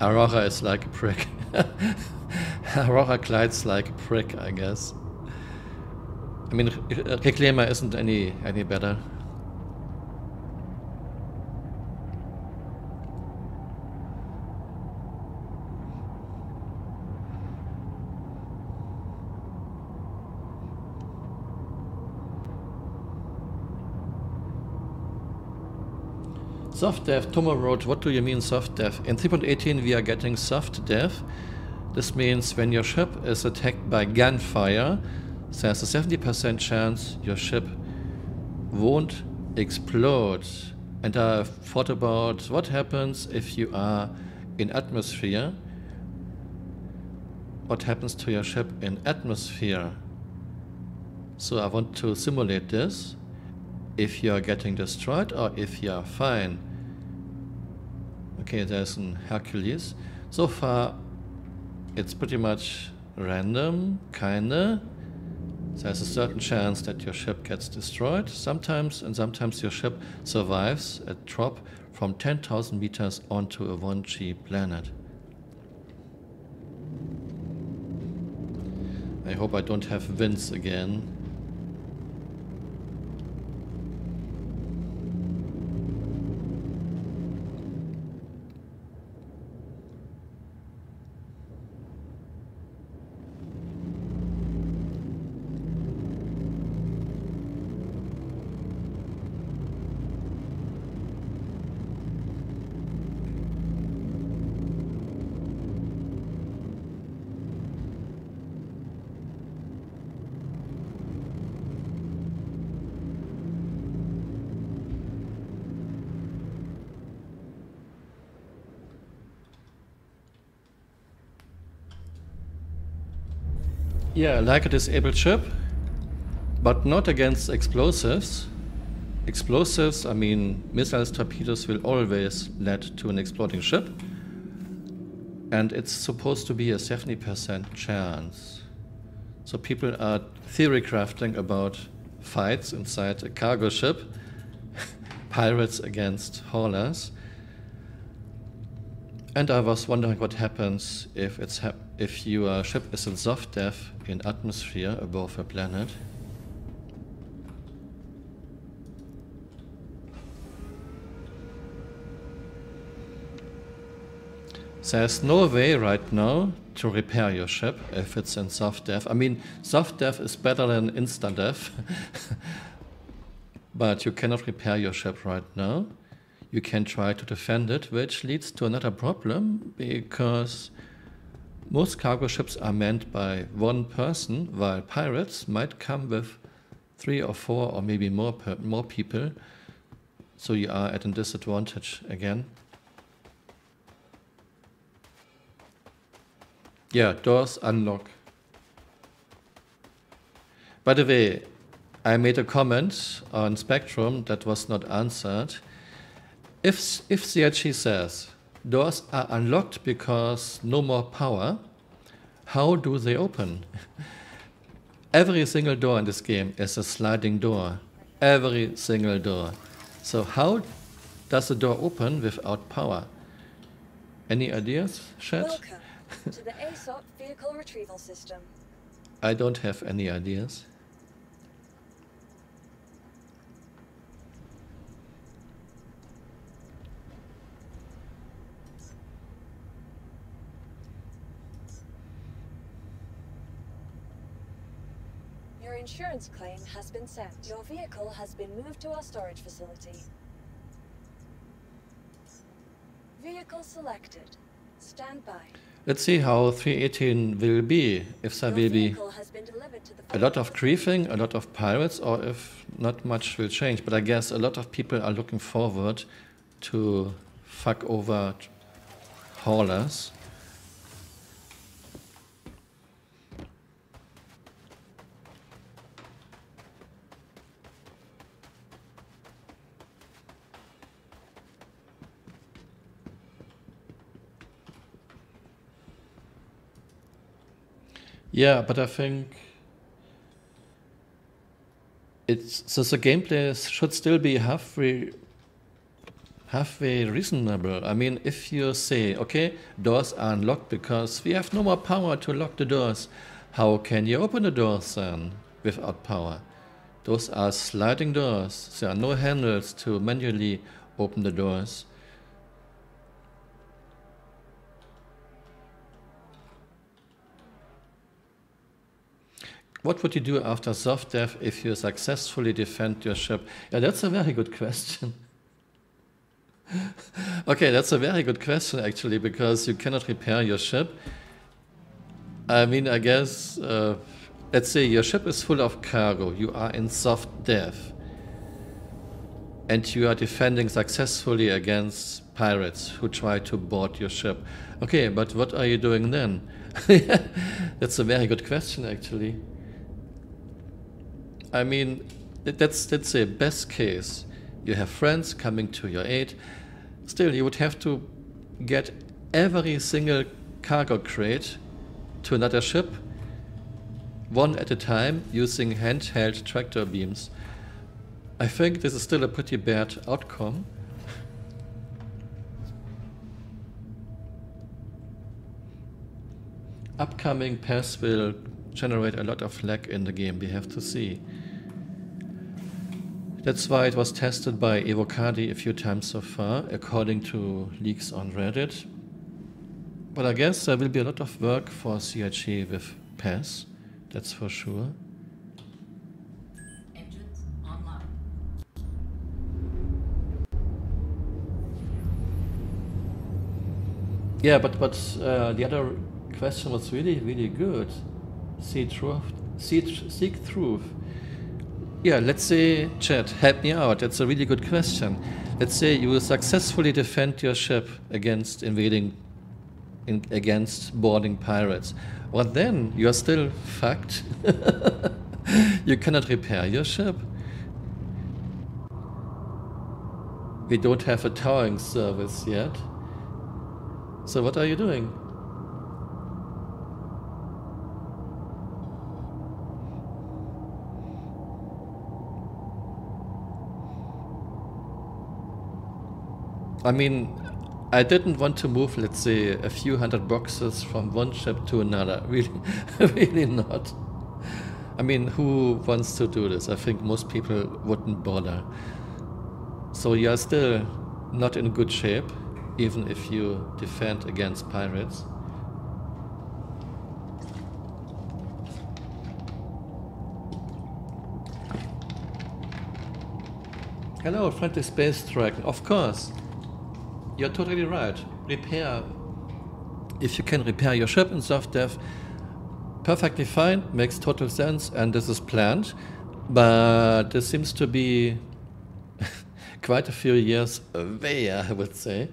Aurora is like a prick. Aurora glides like a prick, I guess. I mean, Reclaimer isn't any better. Soft dev, Tomo wrote, what do you mean soft dev? In 3.18 we are getting soft dev. This means when your ship is attacked by gunfire, there's a 70% chance your ship won't explode. And I thought about what happens if you are in atmosphere. What happens to your ship in atmosphere? So I want to simulate this. If you are getting destroyed or if you are fine. Okay, there's an Hercules. So far, it's pretty much random, kinda. There's a certain chance that your ship gets destroyed sometimes, and sometimes your ship survives a drop from 10,000 meters onto a 1G planet. I hope I don't have winds again. Yeah, like a disabled ship, but not against explosives. Explosives, I mean, missiles, torpedoes will always lead to an exploding ship. And it's supposed to be a 70% chance. So people are theory crafting about fights inside a cargo ship, pirates against haulers. And I was wondering what happens if your ship is in soft def in atmosphere above a planet. There's no way right now to repair your ship if it's in soft def. I mean, soft def is better than instant def, but you cannot repair your ship right now. You can try to defend it, which leads to another problem, because most cargo ships are manned by one person, while pirates might come with 3 or 4 or maybe more people, so you are at a disadvantage again. Yeah, doors unlock. By the way, I made a comment on Spectrum that was not answered. If CRG says doors are unlocked because no more power, how do they open? Every single door in this game is a sliding door. Every single door. So how does the door open without power? Any ideas, chat? Welcome to the ASOP Vehicle Retrieval System. I don't have any ideas. Your insurance claim has been sent. Your vehicle has been moved to our storage facility. Vehicle selected. Stand by. Let's see how 318 will be, if there will be vehicle has been delivered to the a lot of griefing, a lot of pirates, or if not much will change. But I guess a lot of people are looking forward to fuck over haulers. Yeah, but I think so the gameplay should still be halfway reasonable. I mean, if you say, okay, doors are unlocked because we have no more power to lock the doors, how can you open the doors then without power? Those are sliding doors. There are no handles to manually open the doors. What would you do after soft death if you successfully defend your ship? Yeah, that's a very good question. Okay, that's a very good question actually, because you cannot repair your ship. I mean, I guess, let's say your ship is full of cargo, you are in soft death, and you are defending successfully against pirates who try to board your ship. Okay, but what are you doing then? That's a very good question actually. I mean, let's say best case, you have friends coming to your aid. Still, you would have to get every single cargo crate to another ship, one at a time, using handheld tractor beams. I think this is still a pretty bad outcome. Upcoming paths will generate a lot of lag in the game, we have to see. That's why it was tested by Evocadi a few times so far, according to leaks on Reddit. But I guess there will be a lot of work for CIG with paths, that's for sure. Engines online. Yeah, but the other question was really good. Seek truth. Yeah, let's say, chat, help me out. That's a really good question. Let's say you will successfully defend your ship against against boarding pirates. Well, then you are still fucked. You cannot repair your ship. We don't have a towing service yet. So what are you doing? I mean, I didn't want to move, let's say, a few hundred boxes from one ship to another. Really, really not. I mean, who wants to do this? I think most people wouldn't bother. So you are still not in good shape, even if you defend against pirates. Hello, friendly space dragon. Of course. You're totally right. Repair. If you can repair your ship in soft dev, perfectly fine, makes total sense, and this is planned. But this seems to be quite a few years away, I would say.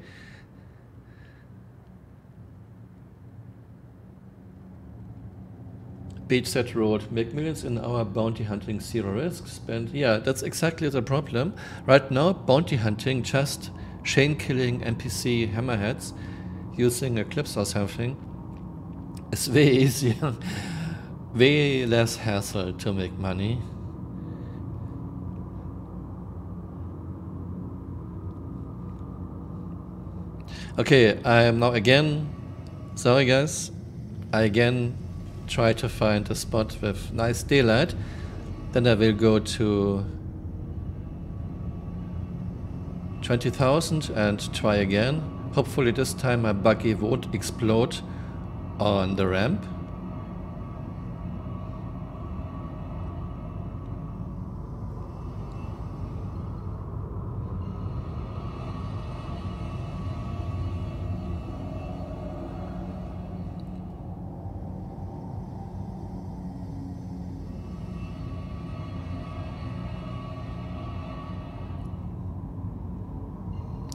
Beachset Road, make millions in our bounty hunting, zero risk spend. Yeah, that's exactly the problem. Right now, bounty hunting, just chain killing NPC hammerheads using Eclipse or something is way easier, way less hassle to make money. Okay, I am now again, sorry guys, I again try to find a spot with nice daylight, then I will go to 20,000 and try again. Hopefully this time my buggy won't explode on the ramp.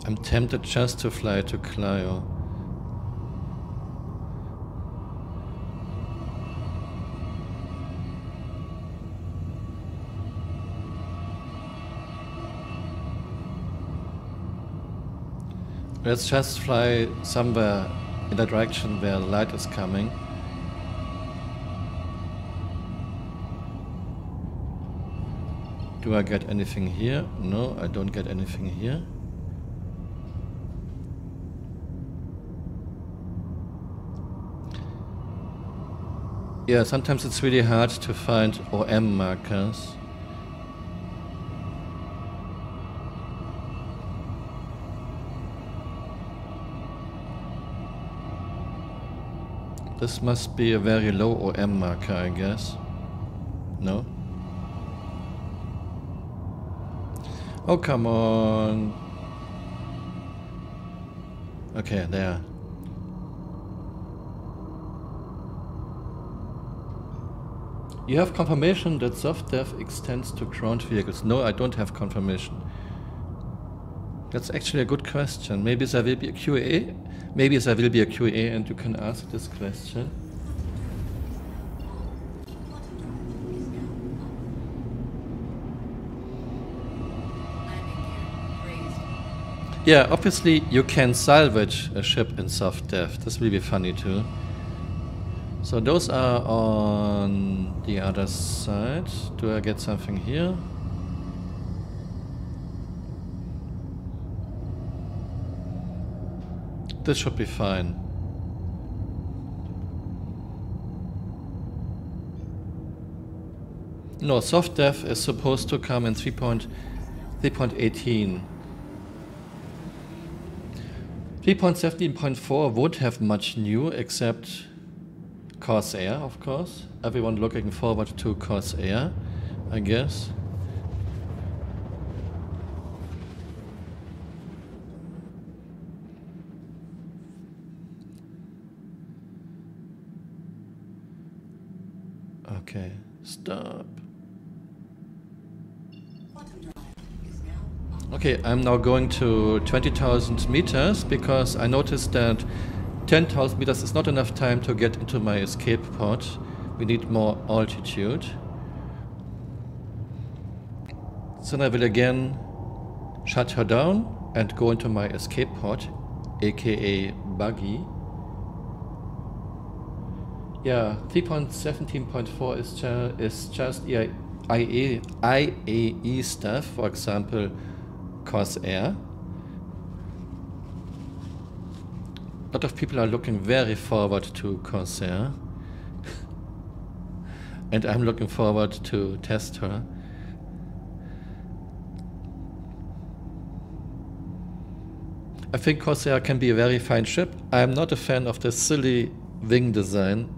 I'm tempted just to fly to Clio. Let's just fly somewhere in the direction where the light is coming. Do I get anything here? No, I don't get anything here. Yeah, sometimes it's really hard to find OM markers. This must be a very low OM marker, I guess. No? Oh, come on. Okay, there. You have confirmation that soft dev extends to ground vehicles. No, I don't have confirmation. That's actually a good question. Maybe there will be a QA. Maybe there will be a QA and you can ask this question. Yeah, obviously you can salvage a ship in soft dev. This will be funny too. So those are on the other side. Do I get something here? This should be fine. No, soft dev is supposed to come in 3.18. 3.17.4 won't have much new except Corsair, of course. Everyone looking forward to Corsair, I guess. Okay, stop. Okay, I'm now going to 20,000 meters because I noticed that 10,000 meters is not enough time to get into my escape pod. We need more altitude. So I will again shut her down and go into my escape pod, aka buggy. Yeah, 3.17.4 is just IAE stuff, for example, Corsair. A lot of people are looking very forward to Corsair. And I'm looking forward to test her. I think Corsair can be a very fine ship. I'm not a fan of the silly wing design.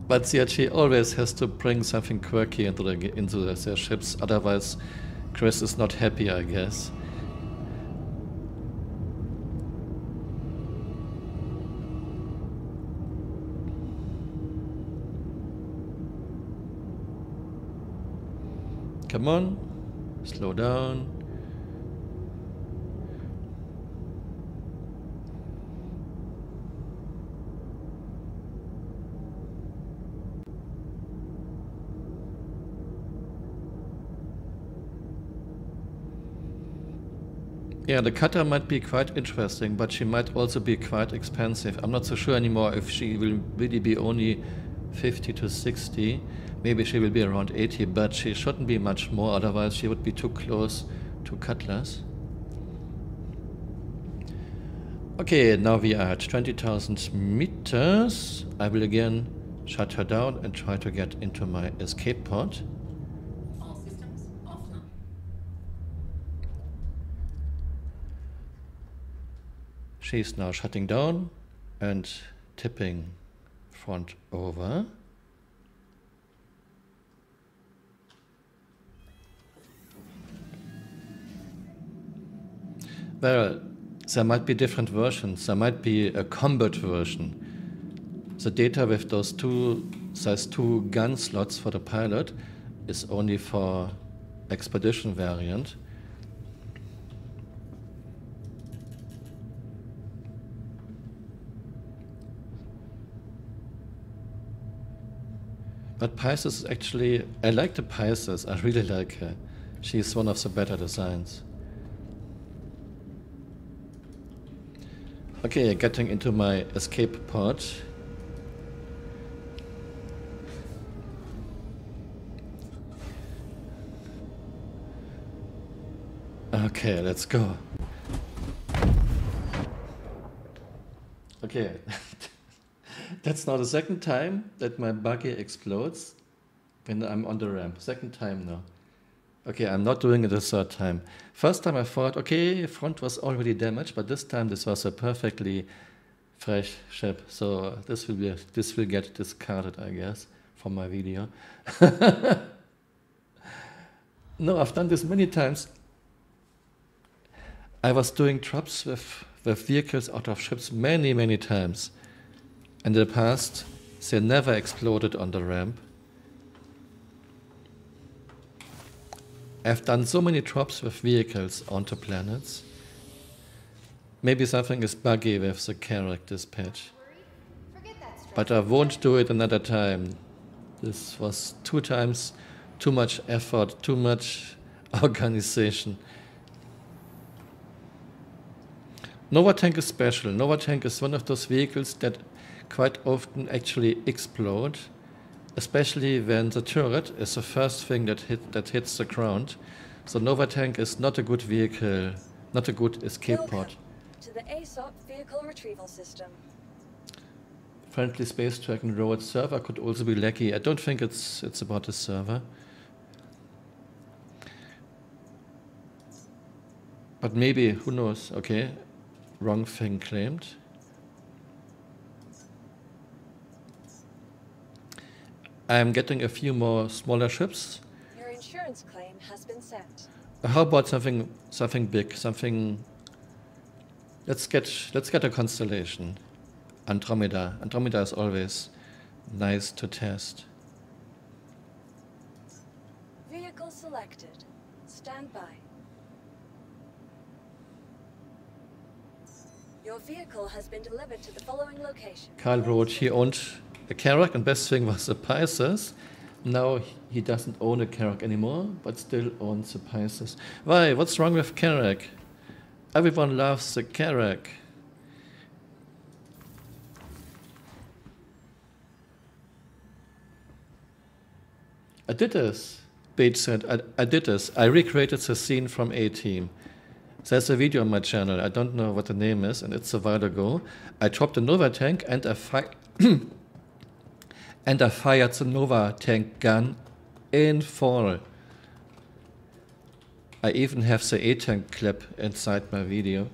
But CRG always has to bring something quirky into their ships, otherwise Chris is not happy, I guess. Come on, slow down. Yeah, the cutter might be quite interesting, but she might also be quite expensive. I'm not so sure anymore if she will really be only 50 to 60. Maybe she will be around 80, but she shouldn't be much more, otherwise she would be too close to Cutlass. Okay, now we are at 20,000 meters. I will again shut her down and try to get into my escape pod. All systems offline. She's now shutting down and tipping front over. Well, there might be different versions. There might be a combat version. The data with those size 2 gun slots for the pilot is only for expedition variant. But Pisces actually, I like the Pisces, I really like her. She's one of the better designs. Okay, getting into my escape pod. Okay, let's go. Okay, that's now the second time that my buggy explodes when I'm on the ramp. Second time now. Okay, I'm not doing it the third time. First time I thought, okay, front was already damaged, but this time this was a perfectly fresh ship. So this will get discarded, I guess, from my video. No, I've done this many times. I was doing drops with vehicles out of ships many times. In the past, they never exploded on the ramp. I've done so many drops with vehicles onto planets. Maybe something is buggy with the Carrack dispatch. But I won't do it another time. This was 2 times too much effort, too much organization. Nova Tank is special. Nova Tank is one of those vehicles that quite often actually explode, especially when the turret is the first thing that hits the ground. So Nova Tank is not a good vehicle, not a good escape pod. Welcome to the ASOP vehicle retrieval system. Friendly Space Dragon Road server could also be laggy. I don't think it's about the server. But maybe, who knows? Okay, wrong thing claimed. I'm getting a few more smaller ships. Your insurance claim has been sent. How about something big, something? Let's get a constellation. Andromeda. Andromeda is always nice to test. Vehicle selected. Stand by. Your vehicle has been delivered to the following location. Carl wrote he owned a Carrack, and best thing was the Pisces. Now he doesn't own a Carrack anymore, but still owns the Pisces. Why? What's wrong with Carrack? Everyone loves the Carrack. I did this. Bates said, I did this. I recreated the scene from A-Team. There's a video on my channel. I don't know what the name is, and it's a while ago. I dropped a Nova Tank and I fired the Nova Tank gun in fall. I even have the A-Tank clip inside my video.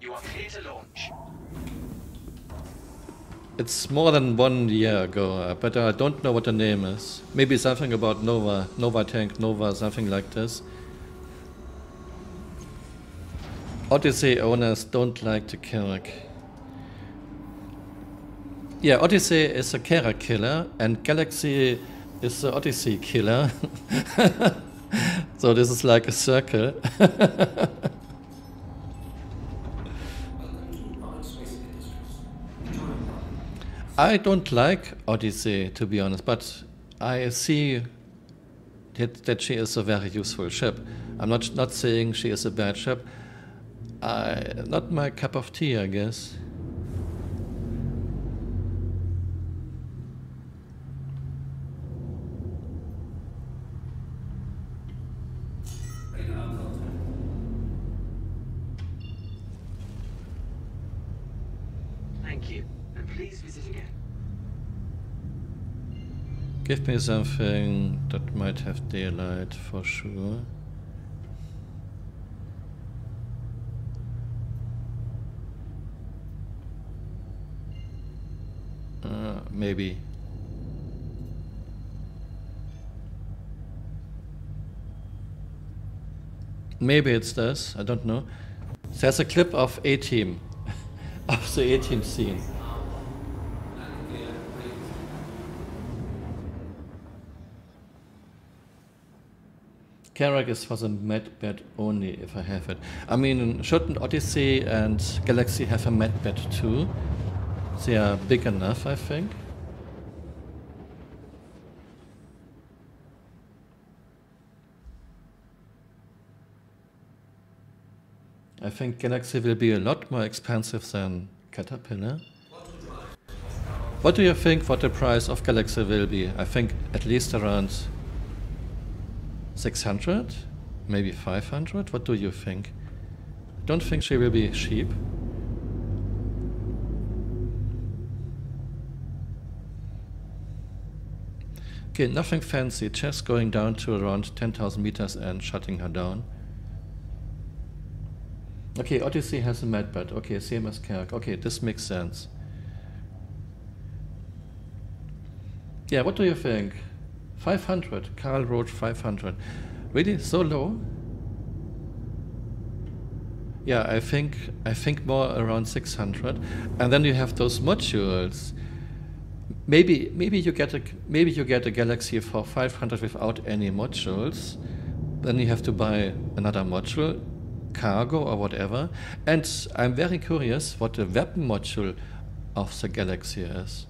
You are clear to launch. It's more than 1 year ago, but I don't know what the name is. Maybe something about Nova Tank, Nova, something like this. Odyssey owners don't like the Carrack. Yeah, Odyssey is a Carrack killer, and Galaxy is the Odyssey killer. So this is like a circle. I don't like Odyssey, to be honest, but I see that she is a very useful ship. I'm not saying she is a bad ship. Not my cup of tea, I guess. Thank you, and please visit again. Give me something that might have daylight for sure. Maybe. Maybe it's this, I don't know. There's a clip of A-Team, of the A-Team scene. Carrack is for the medbed only, if I have it. I mean, shouldn't Odyssey and Galaxy have a medbed too? They are big enough, I think. I think Galaxy will be a lot more expensive than Caterpillar. What do you think what the price of Galaxy will be? I think at least around 600, maybe 500. What do you think? Don't think she will be cheap. Okay, nothing fancy, just going down to around 10,000 meters and shutting her down. Okay, Odyssey has a medbed. Okay, same as Carrack. Okay, this makes sense. Yeah, what do you think? 500. Carl wrote 500. Really? So low? Yeah, I think more around 600. And then you have those modules. Maybe you get a Galaxy for 500 without any modules. Then you have to buy another module, cargo or whatever. And I'm very curious what the weapon module of the Galaxy is.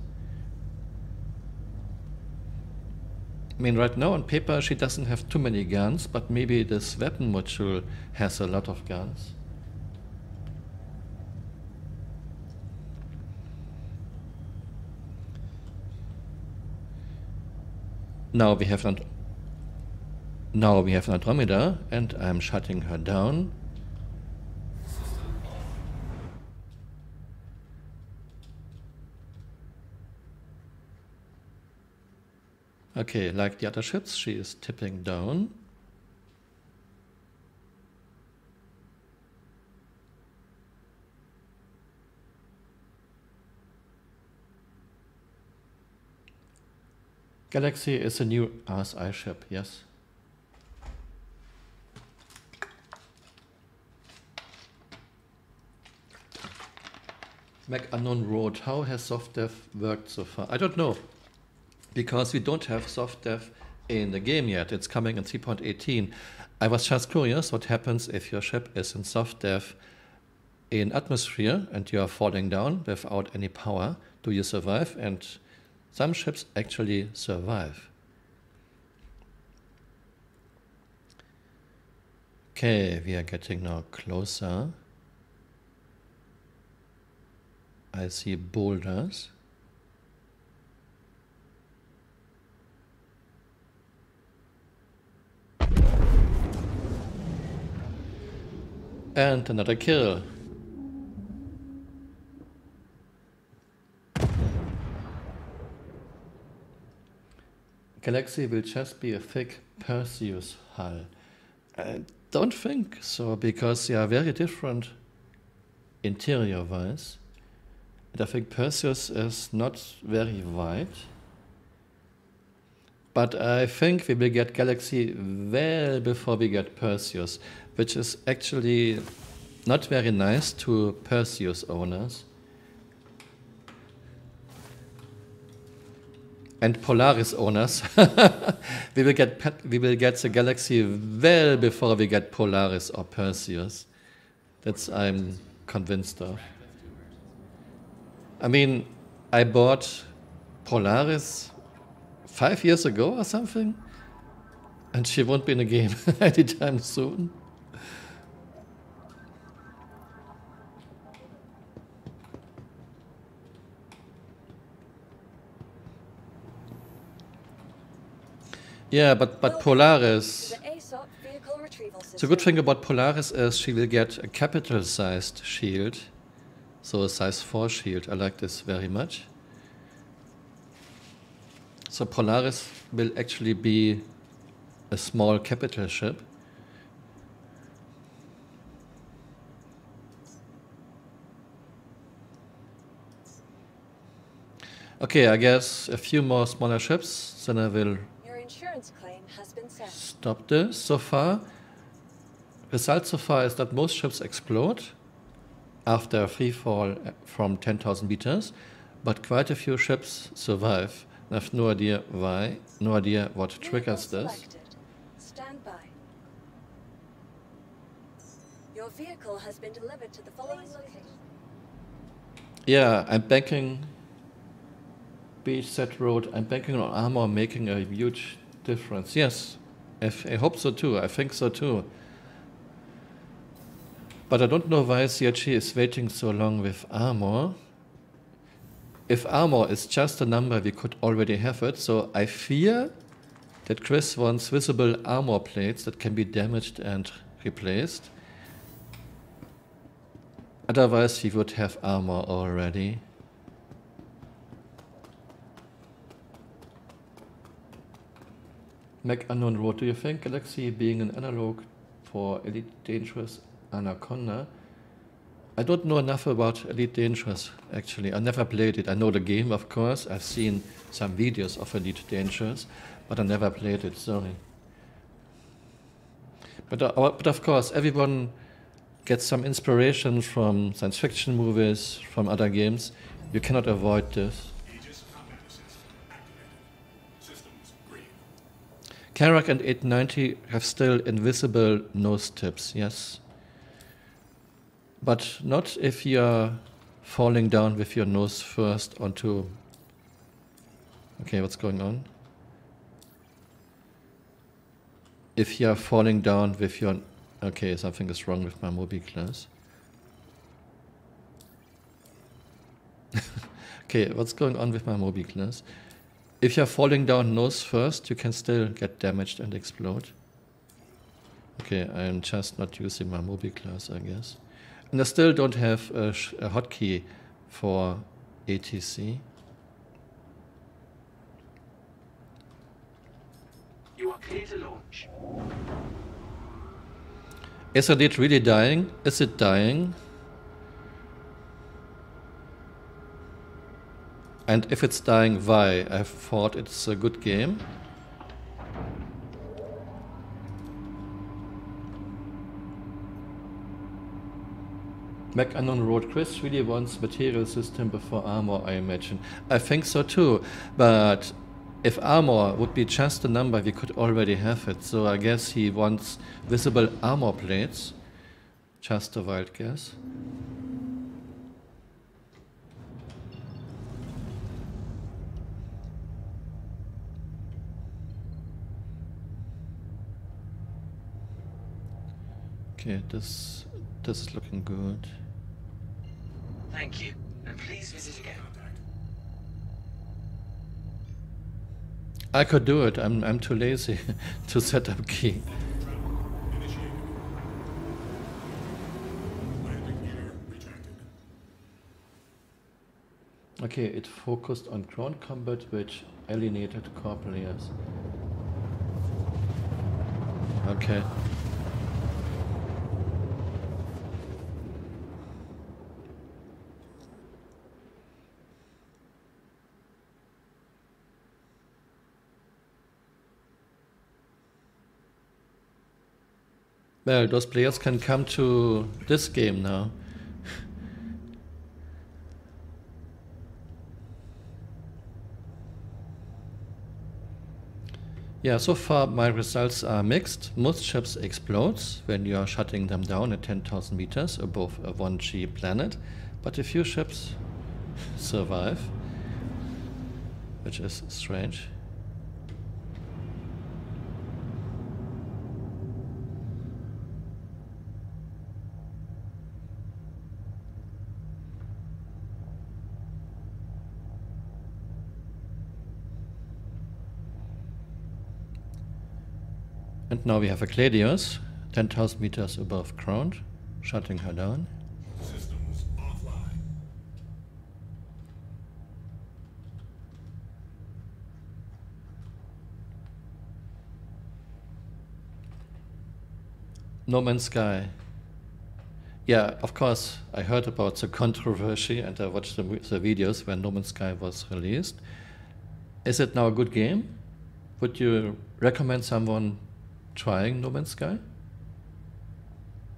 I mean, right now on paper she doesn't have too many guns, but maybe this weapon module has a lot of guns. Now we have Andromeda, and I'm shutting her down. Okay, like the other ships, she is tipping down. Galaxy is a new RSI ship, yes. Mech Unknown Road, how has soft dev worked so far? I don't know, because we don't have soft dev in the game yet. It's coming in 3.18. I was just curious what happens if your ship is in soft dev in atmosphere and you are falling down without any power. Do you survive? And some ships actually survive. Okay, we are getting now closer. I see boulders. And another kill. Galaxy will just be a thick Perseus hull. I don't think so, because they are very different interior-wise. And I think Perseus is not very wide. But I think we will get Galaxy well before we get Perseus, which is actually not very nice to Perseus owners. And Polaris owners. we will get the Galaxy well before we get Polaris or Perseus. That's I'm convinced of. I mean, I bought Polaris 5 years ago or something, and she won't be in a game anytime soon. Yeah, but Polaris, the good thing about Polaris is she will get a capital-sized shield, so a size 4 shield. I like this very much. So Polaris will actually be a small capital ship. Okay, I guess a few more smaller ships, then I will Claim has been set. stop this. So far, result so far is that most ships explode after a free fall from 10,000 meters, but quite a few ships survive. I have no idea why, no idea what triggers this. Stand by. Your vehicle has been delivered to the following location. Yeah, I'm banking Beach Set Road. I'm banking on armor making a huge difference. Yes, I hope so too. I think so too. But I don't know why CRG is waiting so long with armor. If armor is just a number, we could already have it. So I fear that Chris wants visible armor plates that can be damaged and replaced. Otherwise, we would have armor already. Mech Unknown Road, do you think Galaxy being an analog for Elite Dangerous Anaconda? I don't know enough about Elite Dangerous, actually. I never played it. I know the game, of course. I've seen some videos of Elite Dangerous, but I never played it, sorry. But of course, everyone gets some inspiration from science fiction movies, from other games. You cannot avoid this. Aegis combat assist activated. Systems green. Karak and 890 have still invisible nose tips, yes. But not if you're falling down with your nose first onto... Okay, what's going on? If you are falling down with your... Okay, something is wrong with my Mobi class. Okay, what's going on with my Mobi class? If you're falling down nose first, you can still get damaged and explode. Okay, I'm just not using my Mobi class, I guess. And I still don't have a hotkey for ATC. You are clear to launch. Is it really dying? Is it dying? And if it's dying, why? I thought it's a good game. McAnon wrote, Chris really wants material system before armor, I imagine. I think so too, but if armor would be just a number, we could already have it. So I guess he wants visible armor plates. Just a wild guess. Okay, this is looking good. Thank you, and please visit again. I could do it. I'm too lazy to set up key. Initiated. Landing gear rejected. Okay, it focused on ground combat, which alienated core players. Okay. Well, those players can come to this game now. Yeah, so far my results are mixed. Most ships explode when you are shutting them down at 10,000 meters above a 1G planet, but a few ships survive, which is strange. And now we have a Gladius, 10,000 meters above ground, shutting her down. Systems offline. No Man's Sky. Yeah, of course, I heard about the controversy and I watched the videos when No Man's Sky was released. Is it now a good game? Would you recommend someone trying No Man's Sky?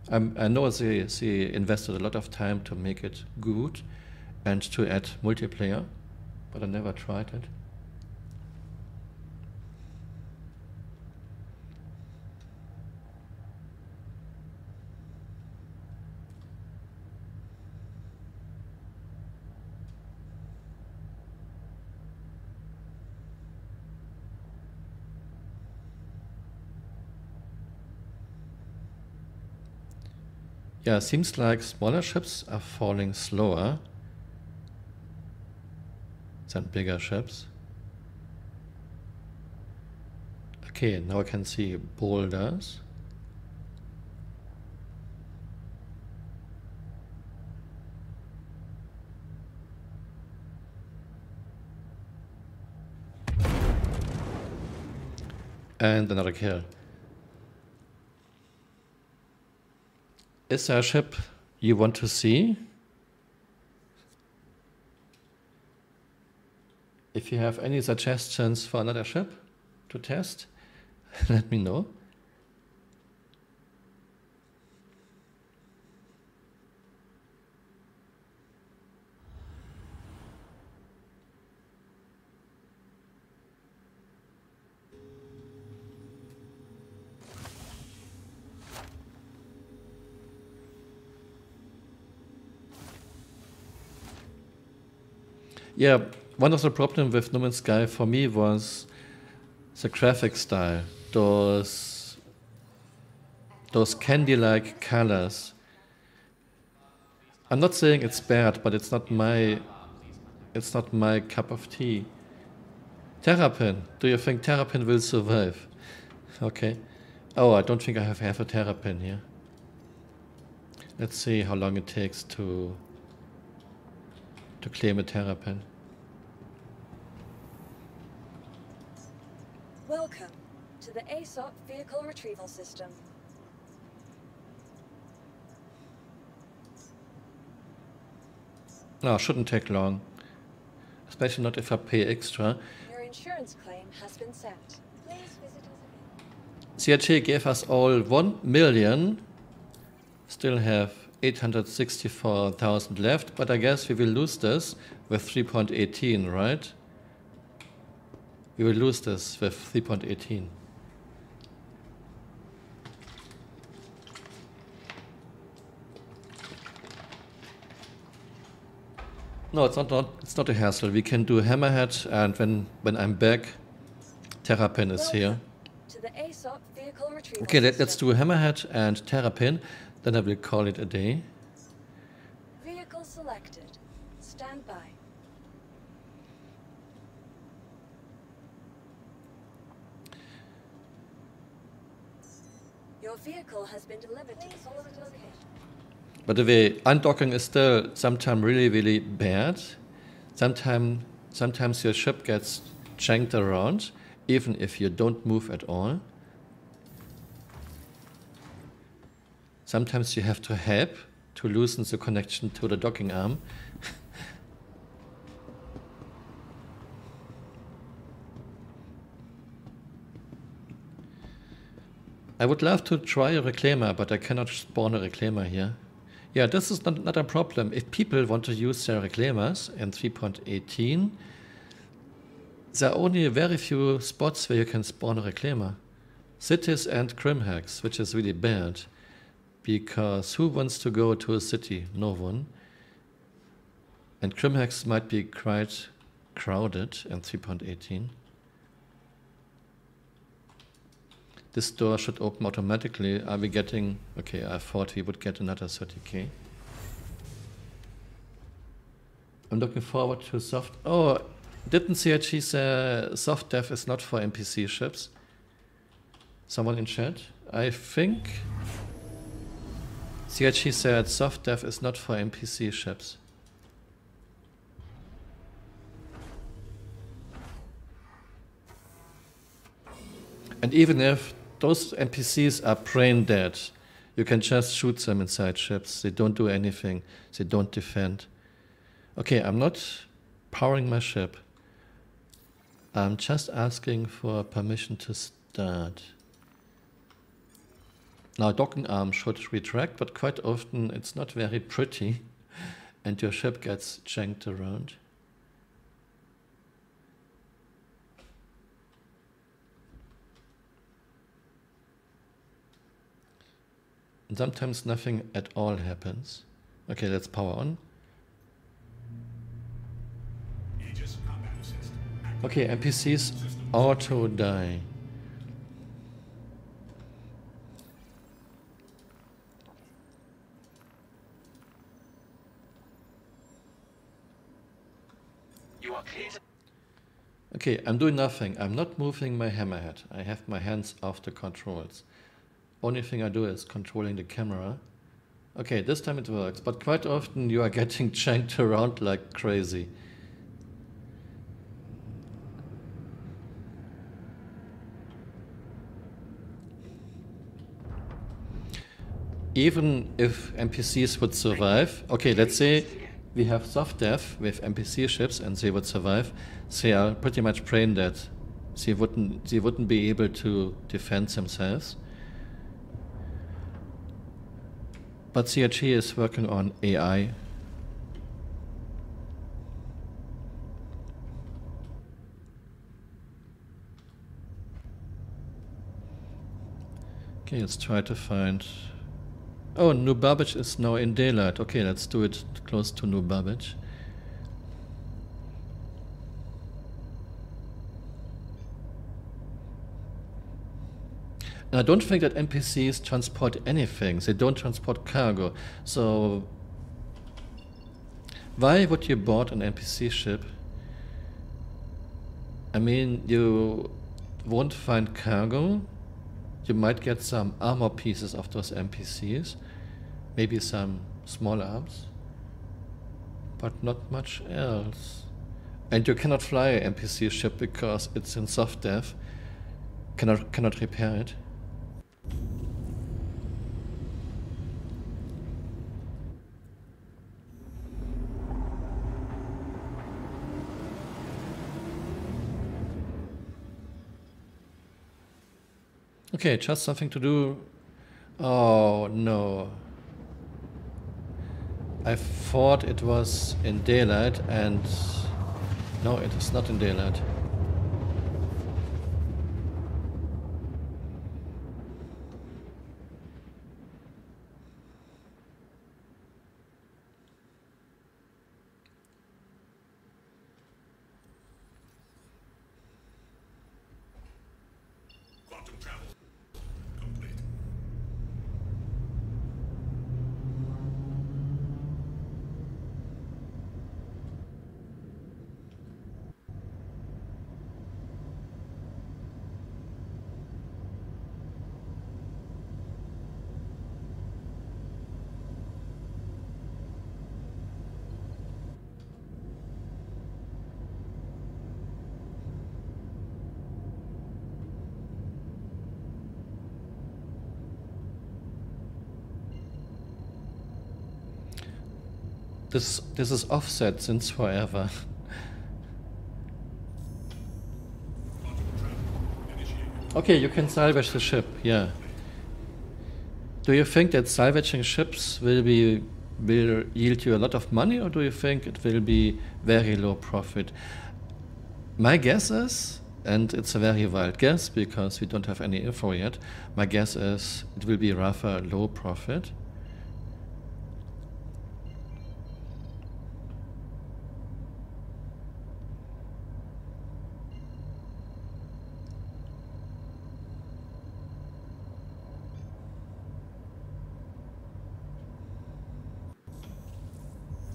I know they invested a lot of time to make it good and to add multiplayer, but I never tried it. Yeah, seems like smaller ships are falling slower than bigger ships. Okay, now I can see boulders. And another kill. Is there a ship you want to see? If you have any suggestions for another ship to test, let me know. Yeah, one of the problems with No Man's Sky for me was the graphic style. Those candy-like colors. I'm not saying it's bad, but it's not my cup of tea. Terrapin. Do you think Terrapin will survive? Okay. Oh, I don't think I have a Terrapin here. Let's see how long it takes to claim a Terrapin. Welcome to the ASOP Vehicle Retrieval System. No, shouldn't take long. Especially not if I pay extra. Your insurance claim has been set. Please visit us again. CRT gave us all 1 million. Still have 864,000 left, but I guess we will lose this with 3.18, right? We will lose this with 3.18. No, it's not a hassle. We can do Hammerhead, and when I'm back, Terrapin is here. To the ASOP Vehicle Retrieval Okay, let's System. do Hammerhead and Terrapin, then I will call it a day. Vehicle selected. Stand by. Your vehicle has been delivered to the following location. By the way, undocking is still sometimes really, really bad. Sometimes your ship gets janked around, even if you don't move at all. Sometimes you have to help to loosen the connection to the docking arm. I would love to try a reclaimer, but I cannot spawn a reclaimer here. Yeah, this is not a problem. If people want to use their reclaimers in 3.18, there are only very few spots where you can spawn a reclaimer. Cities and Crimhex, which is really bad. Because who wants to go to a city? No one. And Crimhex might be quite crowded in 3.18. This door should open automatically. Are we getting... Okay, I thought we would get another 30k. I'm looking forward to soft... Oh, didn't CRG say soft dev is not for NPC ships? Someone in chat? I think... CRG said soft dev is not for NPC ships. And even if those NPCs are brain dead, you can just shoot them inside ships. They don't do anything. They don't defend. Okay, I'm not powering my ship. I'm just asking for permission to start. Now, docking arm should retract, but quite often it's not very pretty, and your ship gets janked around. And sometimes nothing at all happens. Okay, let's power on. Aegis combat assist. Okay, NPCs auto die. You are clear to... Okay, I'm doing nothing. I'm not moving my hammerhead. I have my hands off the controls. Only thing I do is controlling the camera. Okay, this time it works, but quite often you are getting janked around like crazy. Even if NPCs would survive, okay, let's say we have soft dev with NPC ships and they would survive, they are pretty much brain dead. They wouldn't be able to defend themselves. But CRG is working on AI. Okay, let's try to find... Oh, New Babbage is now in daylight. Okay, let's do it close to New Babbage. And I don't think that NPCs transport anything. They don't transport cargo. So why would you board an NPC ship? I mean, you won't find cargo. You might get some armor pieces of those NPCs. Maybe some small arms. But not much else. And you cannot fly an NPC ship because it's in soft dev. Cannot repair it. Okay, just something to do. Oh no. I thought it was in daylight, and no, it is not in daylight. Quantum travel complete. This is offset since forever. Quantum travel initiated. Okay, you can salvage the ship, yeah. Do you think that salvaging ships will yield you a lot of money, or do you think it will be very low profit? My guess is, and it's a very wild guess because we don't have any info yet, my guess is it will be rather low profit.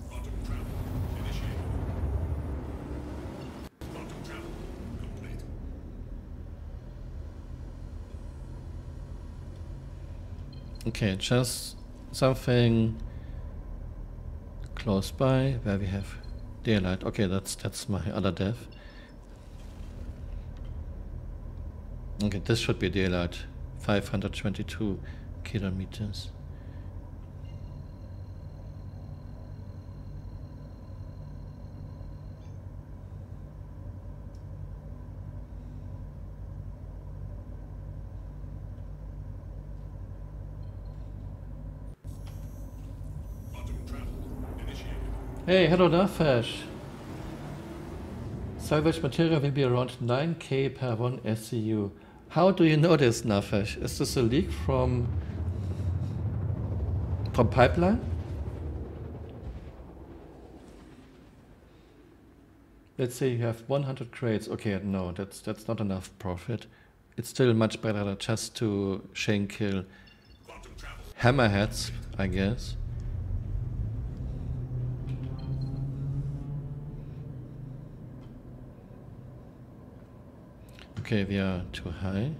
Quantum travel initiated. Quantum travel complete. Okay, just something close by where we have daylight. Okay, that's my other dev. Okay, this should be daylight. 522 kilometers. Quantum travel initiated. Hey, hello Nafesh. Salvage material will be around 9k per 1 SCU. How do you know this, Nafesh? Is this a leak from pipeline? Let's say you have 100 crates. Okay, no, that's not enough profit. It's still much better just to chain kill Quantum travel. hammerheads, I guess. Okay, we are too high.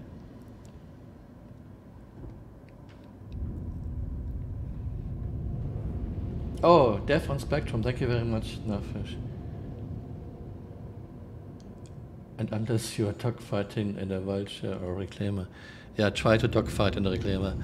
Oh, Death on Spectrum, thank you very much, Nafesh. And unless you are dogfighting in a Vulture or Reclaimer. Yeah, try to dogfight in a Reclaimer.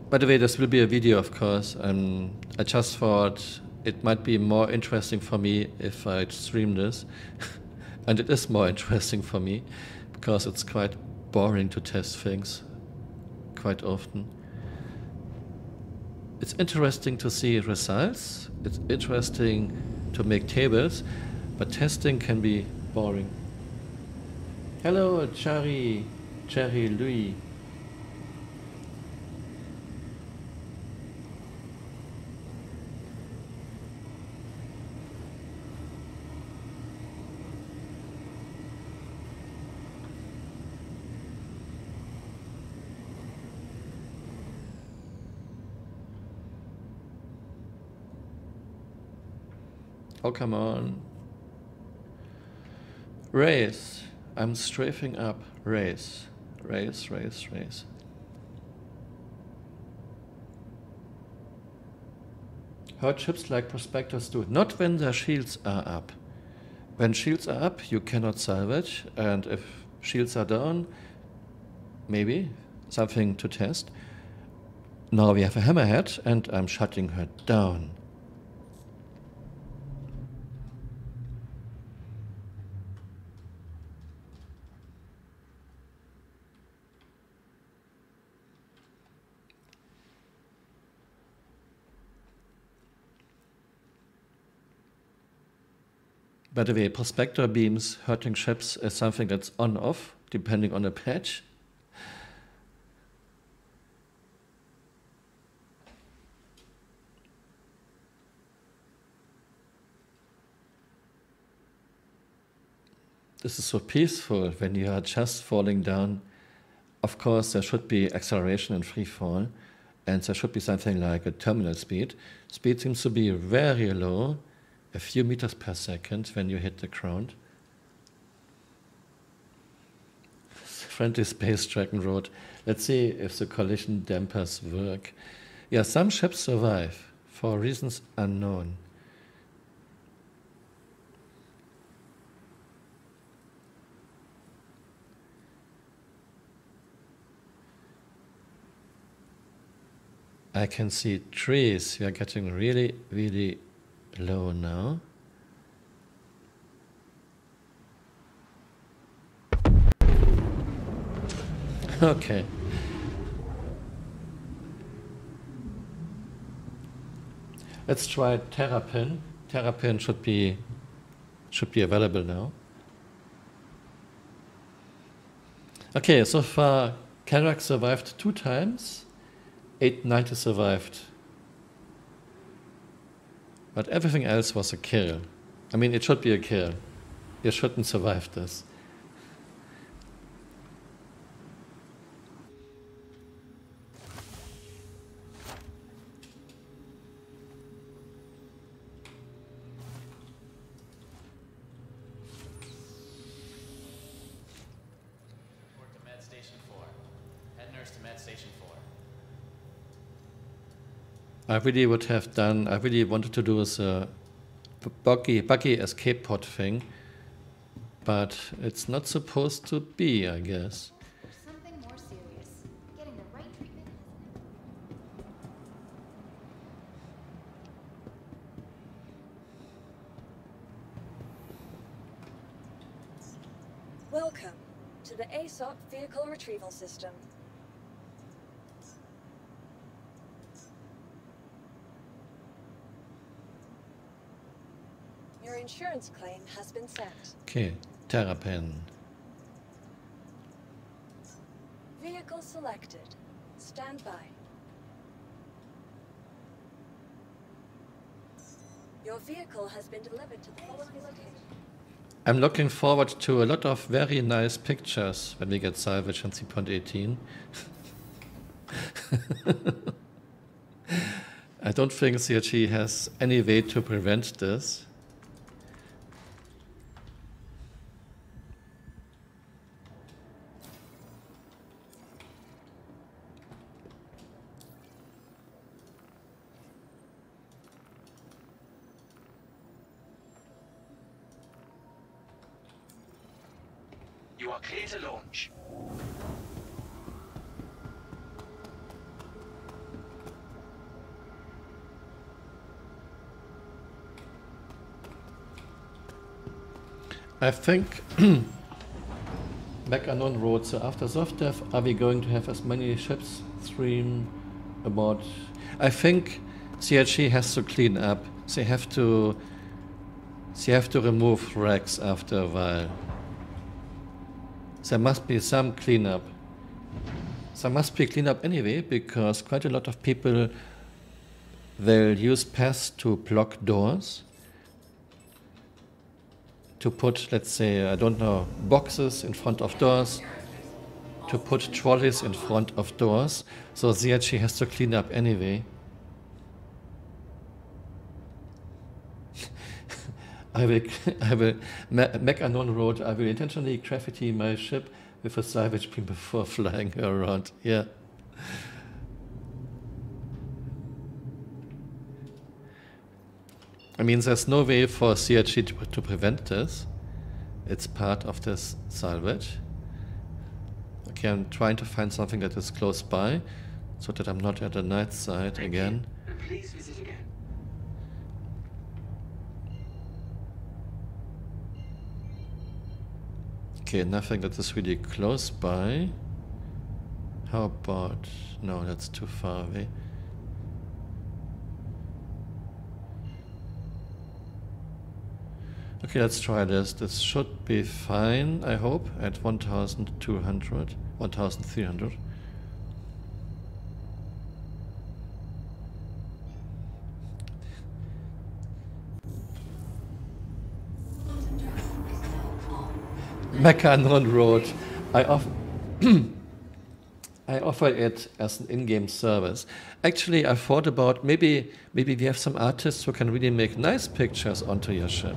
By the way, this will be a video, of course. I just thought it might be more interesting for me if I stream this. And it is more interesting for me, because it's quite boring to test things quite often. It's interesting to see results. It's interesting to make tables, but testing can be boring. Hello, Cherry Louis. Oh, come on. Race. I'm strafing up. Race. Race, race, race. Hurt ships like prospectors do. Not when their shields are up. When shields are up, you cannot salvage, and if shields are down, maybe something to test. Now we have a hammerhead, and I'm shutting her down. By the way, prospector beams hurting ships is something that's on-off, depending on the patch. This is so peaceful when you are just falling down. Of course, there should be acceleration and free fall, and there should be something like a terminal speed. Speed seems to be very low, a few meters per second when you hit the ground. Friendly Space Dragon wrote, let's see if the collision dampers work. Yeah, some ships survive for reasons unknown. I can see trees. We are getting really, really low now. Okay. Let's try Terrapin. Terrapin should be available now. Okay, so far Karak survived 2 times. 890 survived. But everything else was a kill. I mean, it should be a kill. You shouldn't survive this. Report to Med Station 4. Head nurse to Med Station 4. I really wanted to do the buggy escape pod thing, but it's not supposed to be, I guess. Or something more serious. Getting the right treatment Welcome to the ASOP Vehicle Retrieval System. Your insurance claim has been sent. Okay, Terrapin. Vehicle selected. Stand by. Your vehicle has been delivered to the following location. I'm looking forward to a lot of very nice pictures when we get salvage on C.18. I don't think CRG has any way to prevent this. You are clear to launch. I think Back Unknown wrote, so after soft death, are we going to have as many ships stream about? I think CRG has to clean up. They have to remove wrecks after a while. There must be some cleanup. There must be cleanup anyway, because quite a lot of people will use paths to block doors. To put, let's say, I don't know, boxes in front of doors. To put trolleys in front of doors. So CRG has to clean up anyway. I will, I will, Mac Unknown wrote, I will intentionally graffiti my ship with a salvage beam before flying her around. Yeah. I mean, there's no way for CRG to prevent this. It's part of this salvage. Okay, I'm trying to find something that is close by, so that I'm not at the night side Thank again. you, and please visit again. Okay, nothing that is really close by. How about... No, that's too far away. Okay, let's try this. This should be fine, I hope, at 1200, 1300. Mechanon Road. I offer it as an in-game service. Actually, I thought about maybe we have some artists who can really make nice pictures onto your ship.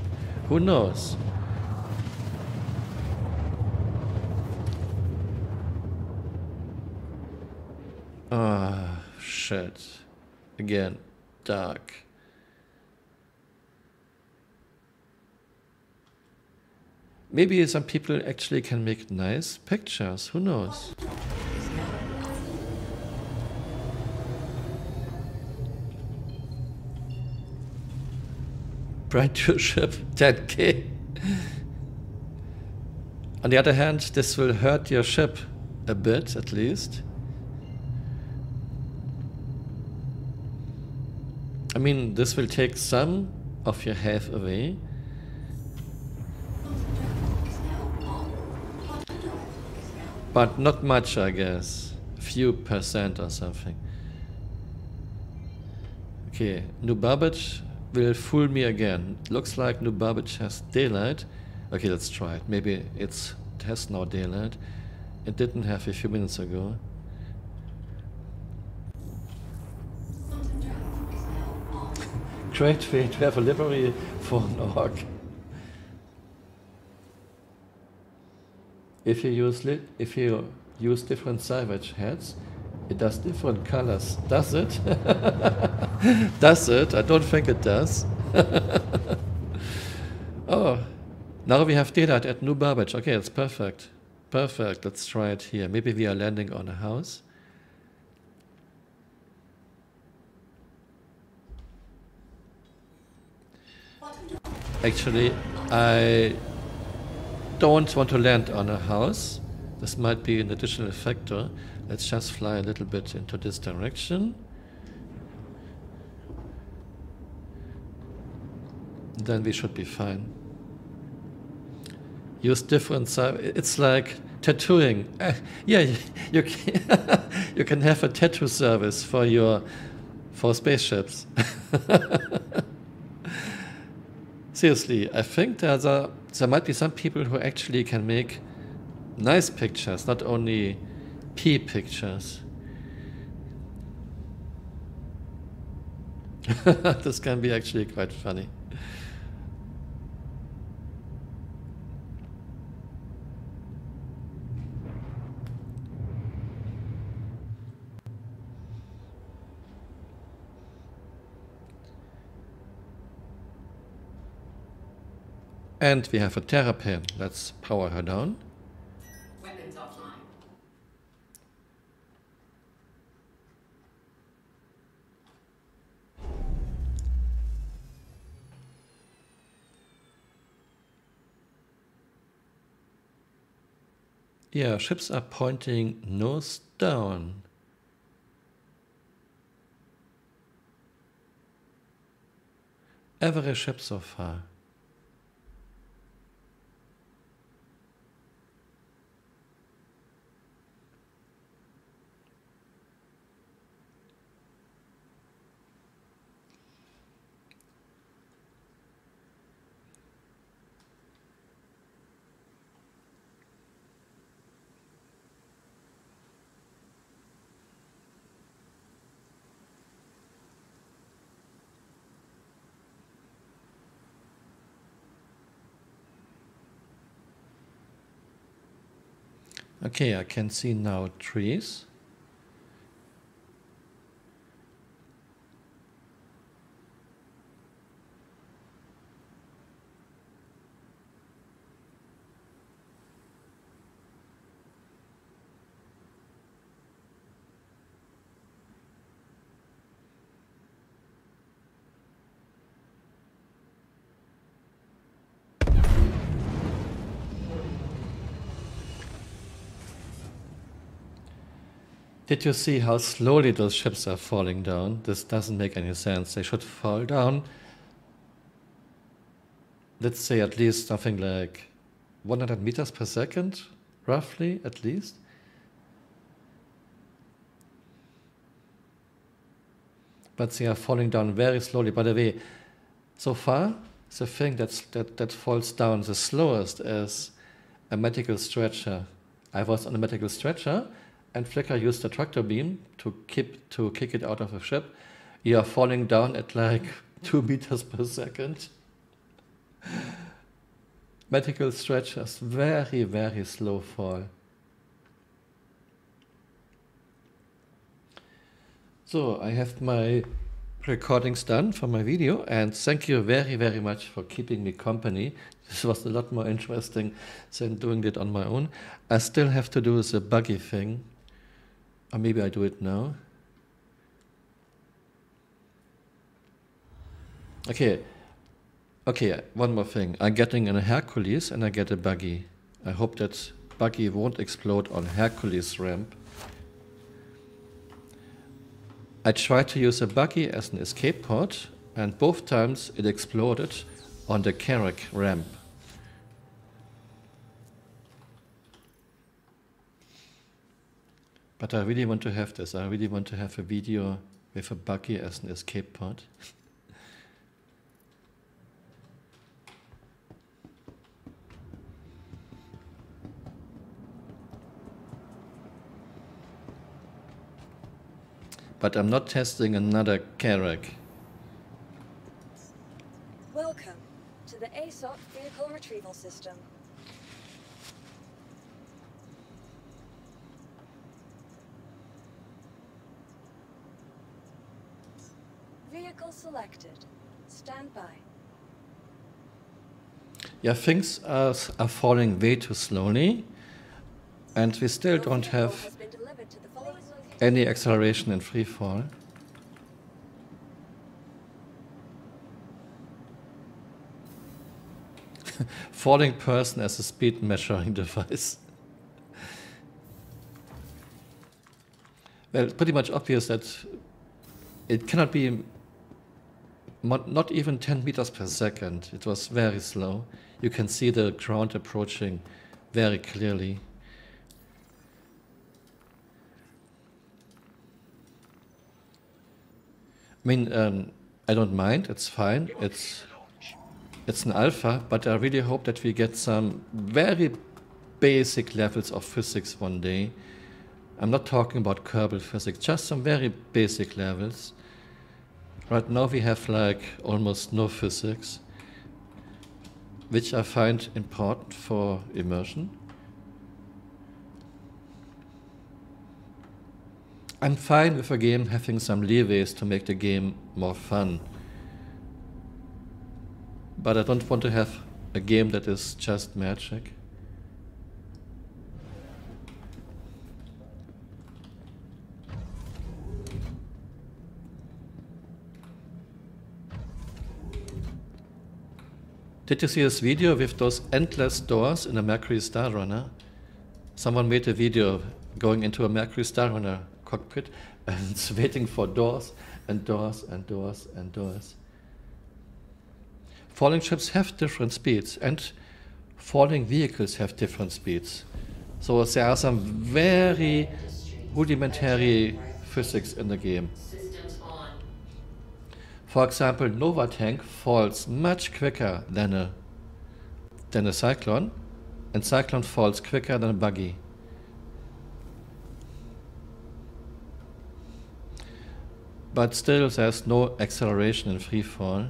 Who knows? Ah, shit. Again, dark. Maybe some people actually can make nice pictures. Who knows? Bright your ship, 10K. On the other hand, this will hurt your ship a bit, at least. I mean, this will take some of your health away. But not much, I guess. A few percent or something. Okay, New Burbage will fool me again. Looks like New Burbage has daylight. Okay, let's try it. Maybe it has now daylight. It didn't have a few minutes ago. Great way to have a livery for an orc. If you use different salvage heads, it does different colors. Does it? Does it? I don't think it does. Oh, now we have daylight at New Burbage. Okay, it's perfect. Perfect. Let's try it here. Maybe we are landing on a house. Actually, I don't want to land on a house. This might be an additional factor. Let's just fly a little bit into this direction. Then we should be fine. Use different it's like tattooing. Yeah, you can, you can have a tattoo service for spaceships. Seriously, I think there might be some people who actually can make nice pictures, not only P pictures. This can be actually quite funny. And we have a Terrapin. Let's power her down. Weapons offline. Yeah, ships are pointing nose down. Every ship so far. Okay, I can see now trees. Did you see how slowly those ships are falling down? This doesn't make any sense. They should fall down, let's say at least something like 100 meters per second, roughly, at least. But they are falling down very slowly. By the way, so far, the thing that falls down the slowest is a medical stretcher. I was on a medical stretcher, and Flicker used the tractor beam to kick it out of the ship. You are falling down at like 2 meters per second. Medical stretchers, very, very slow fall. So I have my recordings done for my video, and thank you very, very much for keeping me company. This was a lot more interesting than doing it on my own. I still have to do the buggy thing. Or maybe I do it now. Okay, one more thing. I'm getting a Hercules and I get a buggy. I hope that buggy won't explode on Hercules ramp. I tried to use a buggy as an escape pod, and both times it exploded on the Carrack ramp. But I really want to have this. I really want to have a video with a buggy as an escape pod. But I'm not testing another Carrack. Welcome to the ASOC Vehicle Retrieval System. Vehicle selected. Stand by. Yeah, things are falling way too slowly, and we still Your don't vehicle have has been delivered to the following location. any acceleration in free fall. Falling person as a speed measuring device. Well, pretty much obvious that it cannot be not even 10 meters per second. It was very slow. You can see the ground approaching very clearly. I mean, I don't mind, it's fine. It's an alpha, but I really hope that we get some very basic levels of physics one day. I'm not talking about Kerbal physics, just some very basic levels. Right now we have like almost no physics, which I find important for immersion. I'm fine with a game having some leeways to make the game more fun. But I don't want to have a game that is just magic. Did you see this video with those endless doors in a Mercury Star Runner? Someone made a video going into a Mercury Star Runner cockpit and it's waiting for doors and doors and doors and doors. Falling ships have different speeds, and falling vehicles have different speeds. So there are some very rudimentary physics in the game. For example, Nova Tank falls much quicker than a Cyclone, and Cyclone falls quicker than a buggy. But still, there's no acceleration in free fall.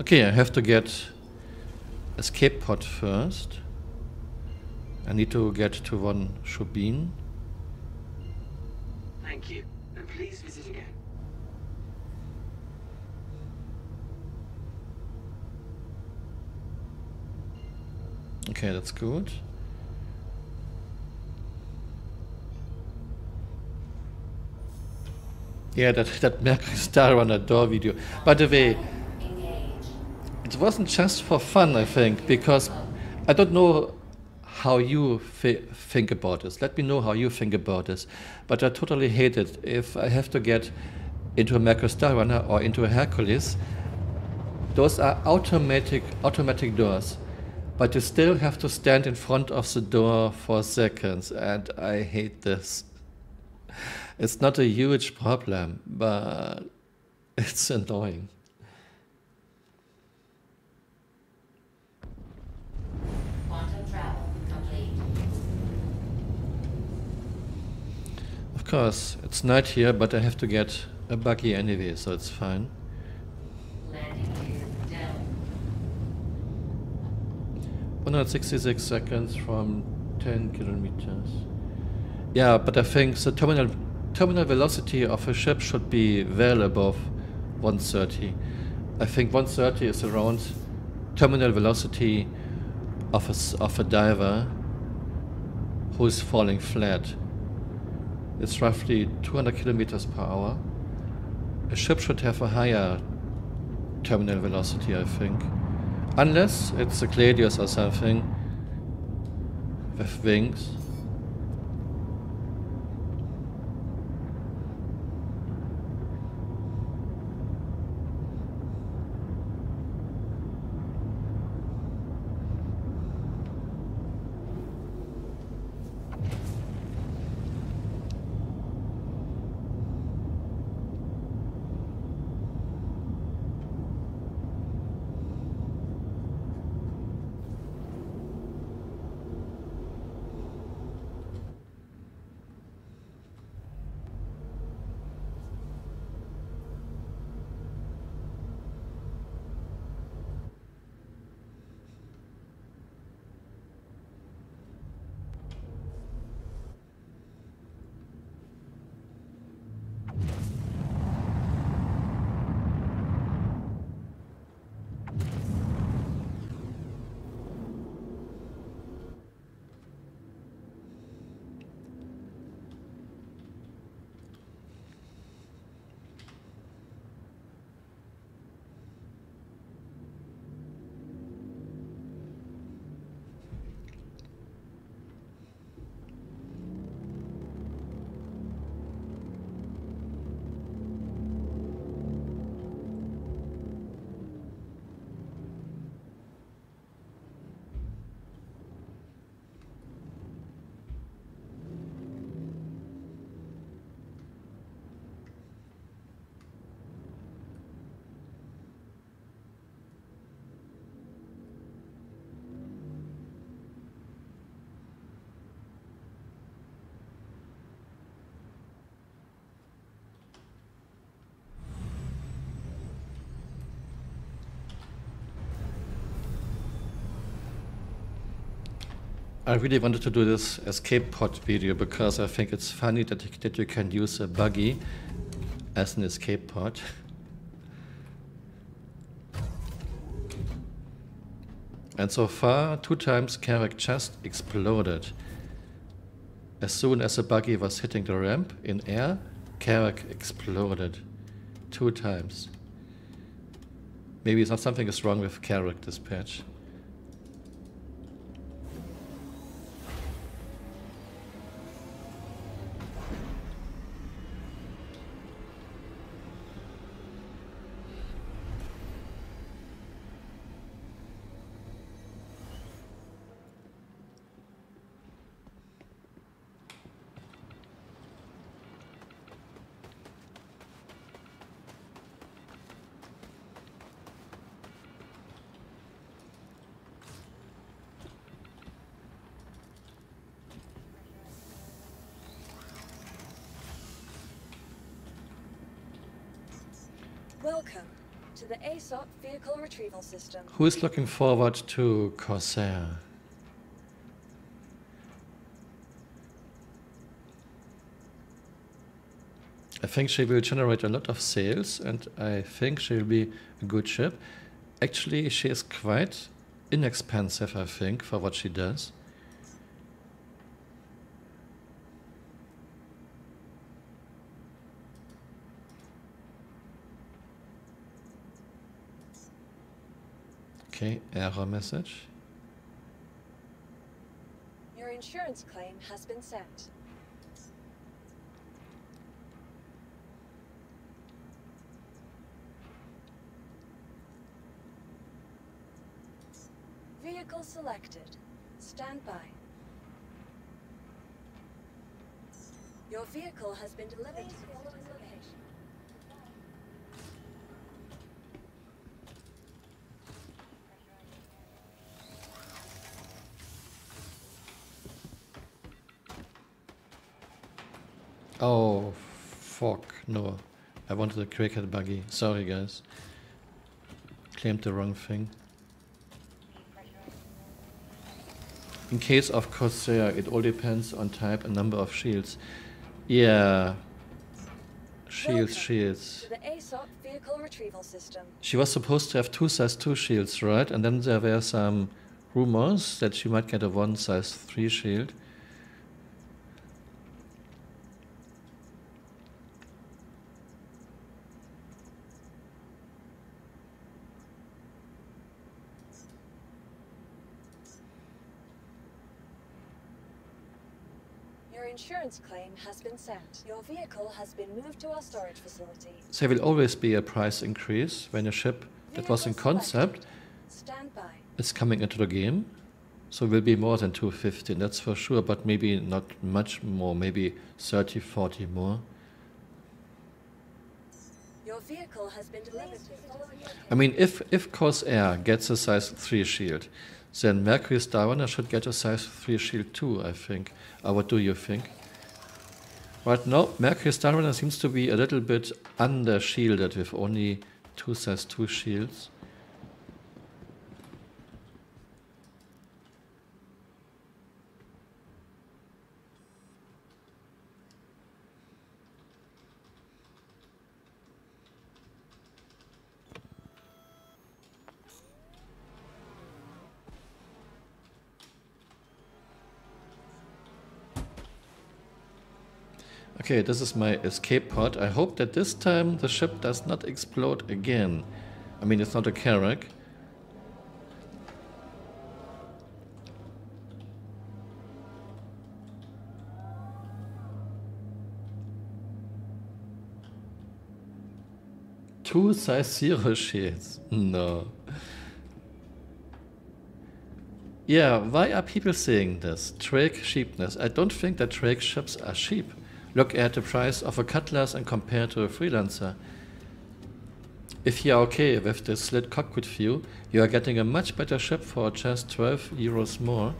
Okay, I have to get escape pod first. I need to get to one Shubin. Thank you, and please visit again. Okay, that's good. Yeah, that Mercury Star Runner door video. By the way, it wasn't just for fun, I think, because I don't know how you think about this. Let me know how you think about this. But I totally hate it if I have to get into a Mercury Star Runner or into a Hercules. Those are automatic doors, but you still have to stand in front of the door for seconds, and I hate this. It's not a huge problem, but it's annoying. Quantum travel complete. Of course, it's night here, but I have to get a buggy anyway, so it's fine. Landing gear down. 166 seconds from 10 kilometers. Yeah, but I think the terminal velocity of a ship should be well above 130. I think 130 is around terminal velocity of a diver who is falling flat. It's roughly 200 kilometers per hour. A ship should have a higher terminal velocity, I think. Unless it's a Gladius or something with wings. I really wanted to do this escape pod video because I think it's funny that you can use a buggy as an escape pod. And so far, 2 times Carrack just exploded. As soon as the buggy was hitting the ramp in air, Carrack exploded 2 times. Maybe something is wrong with Carrack dispatch. Welcome to the ASOP vehicle retrieval system. Who is looking forward to Corsair? I think she will generate a lot of sales, and I think she will be a good ship. Actually, she is quite inexpensive, I think, for what she does. Okay, error message. Your insurance claim has been sent. Vehicle selected. Stand by. Your vehicle has been delivered to the following location. Oh, fuck, no. I wanted a cricket buggy. Sorry, guys. Claimed the wrong thing. In case of Corsair, it all depends on type and number of shields. Yeah. Shields. To the ASOP vehicle retrieval system. She was supposed to have 2 size 2 shields, right? And then there were some rumors that she might get a 1 size 3 shield. Your insurance claim has been sent. Your vehicle has been moved to our storage facility. There will always be a price increase when a ship that was in Vehicle concept selected. Stand by. is coming into the game. So it will be more than 250, that's for sure, but maybe not much more, maybe 30, 40 more. Your vehicle has been delivered to the following location. I mean, if Corsair gets a size 3 shield, then Mercury Starrunner should get a size 3 shield too, I think. What do you think? Right now, Mercury Starrunner seems to be a little bit under-shielded with only 2 size 2 shields. Okay, this is my escape pod. I hope that this time the ship does not explode again. I mean, it's not a Carrack. Two size 0 shields. No. Yeah, why are people saying this? Drake cheapness. I don't think that Drake ships are cheap. Look at the price of a Cutlass and compare to a Freelancer. If you're okay with the slit cockpit view, you are getting a much better ship for just 12 euros more.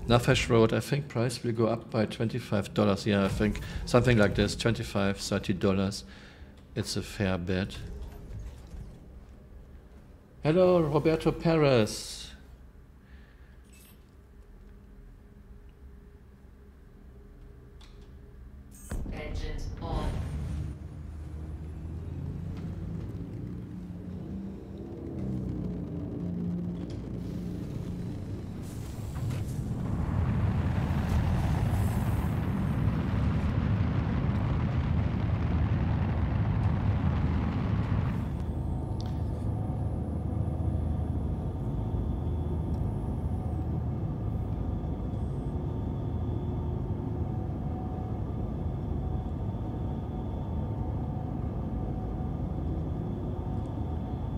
Nafesh Road, I think price will go up by $25. Yeah, I think something like this, $25, $30. It's a fair bet. Hello, Roberto Perez. Engines on.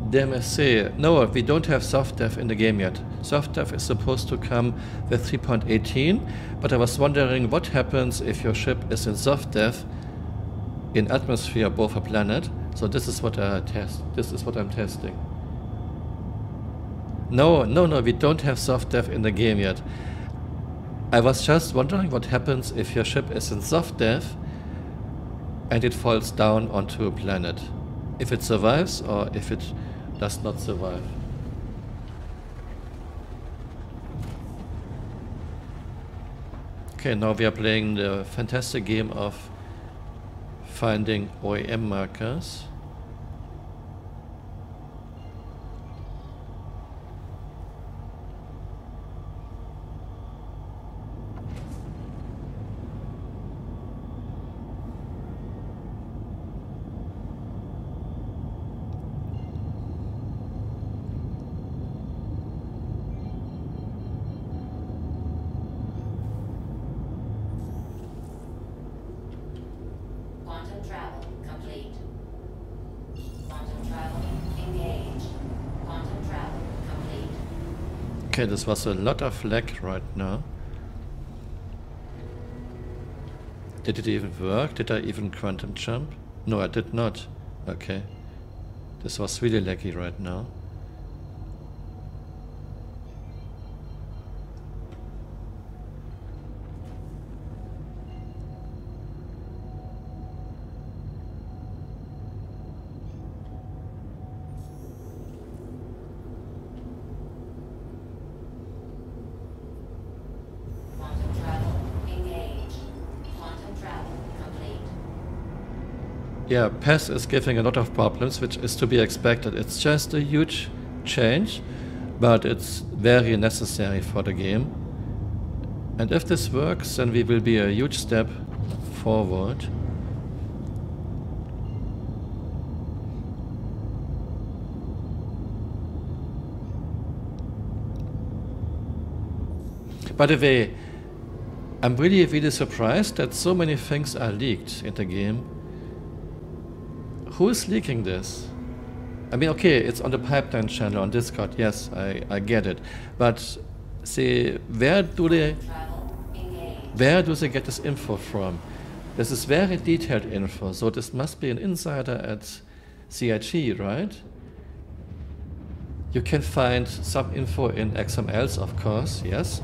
DMSC. No, we don't have soft dev in the game yet. Soft dev is supposed to come with 3.18, but I was wondering what happens if your ship is in soft dev in atmosphere above a planet. So this is what I test. This is what I'm testing. No, we don't have soft dev in the game yet. I was just wondering what happens if your ship is in soft dev and it falls down onto a planet. If it survives or if it does not survive. Okay, now we are playing the fantastic game of finding OEM markers. Quantum travel complete. Quantum travel engaged. Quantum travel complete. Okay, this was a lot of lag right now. Did it even work? Did I even quantum jump? No, I did not. Okay. This was really laggy right now. Quantum travel engaged. Quantum travel complete. Yeah, PES is giving a lot of problems, which is to be expected. It's just a huge change, but it's very necessary for the game. And if this works, then we will be a huge step forward. By the way, I'm really surprised that so many things are leaked in the game. Who is leaking this? I mean, okay, it's on the Pipeline channel on Discord, yes, I get it. But see, where do they get this info from? This is very detailed info, so this must be an insider at CIG, right? You can find some info in XMLs, of course, yes,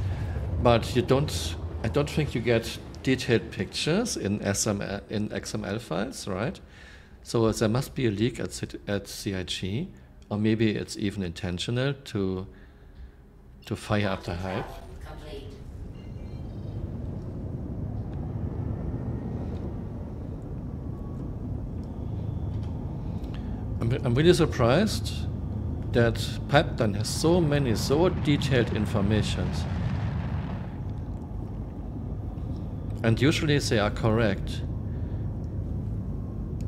but you don't. I don't think you get detailed pictures in XML files, right? So there must be a leak at CIG, or maybe it's even intentional to fire up the hype. Complete. I'm really surprised that Pipeline has so many, so detailed informations. And usually they are correct.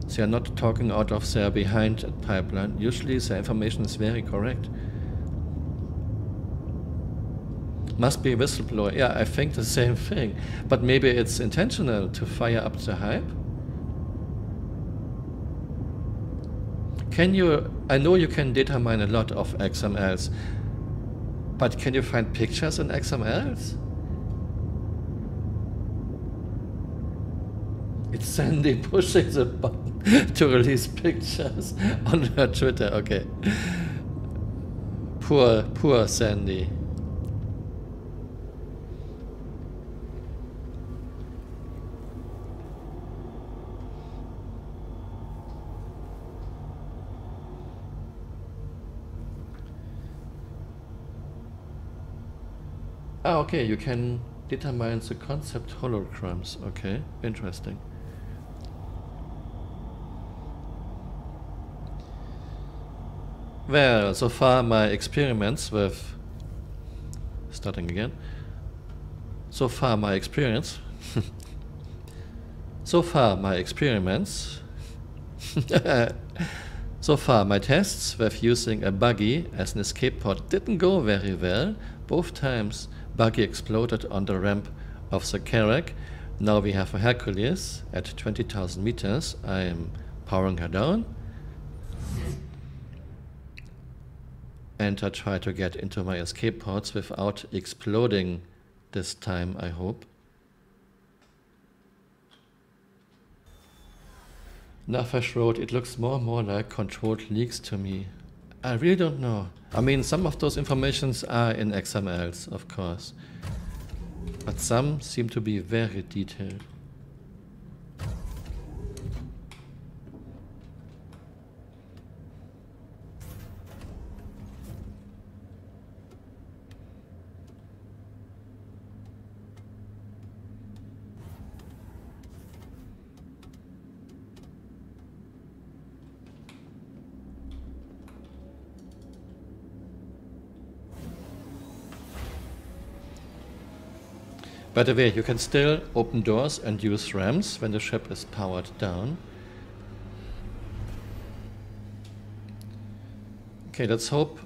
They are not talking out of their behind at Pipeline. Usually the information is very correct. Must be a whistleblower. Yeah, I think the same thing. But maybe it's intentional to fire up the hype. Can you, I know you can data mine a lot of XMLs, but can you find pictures in XMLs? It's Sandy pushing the button to release pictures on her Twitter. Okay. Poor Sandy. Ah, okay, you can determine the concept holograms. Okay, interesting. Well, so far my experiments with... Starting again. So far my experience... So far my experiments... So far my tests with using a buggy as an escape pod didn't go very well. Both times buggy exploded on the ramp of the Carrack. Now we have a Hercules at 20,000 meters. I am powering her down. And I try to get into my escape pods without exploding this time, I hope. Nafesh wrote, it looks more and more like controlled leaks to me. I really don't know. I mean, some of those informations are in XMLs, of course. But some seem to be very detailed. By the way, you can still open doors and use ramps when the ship is powered down. Okay, let's hope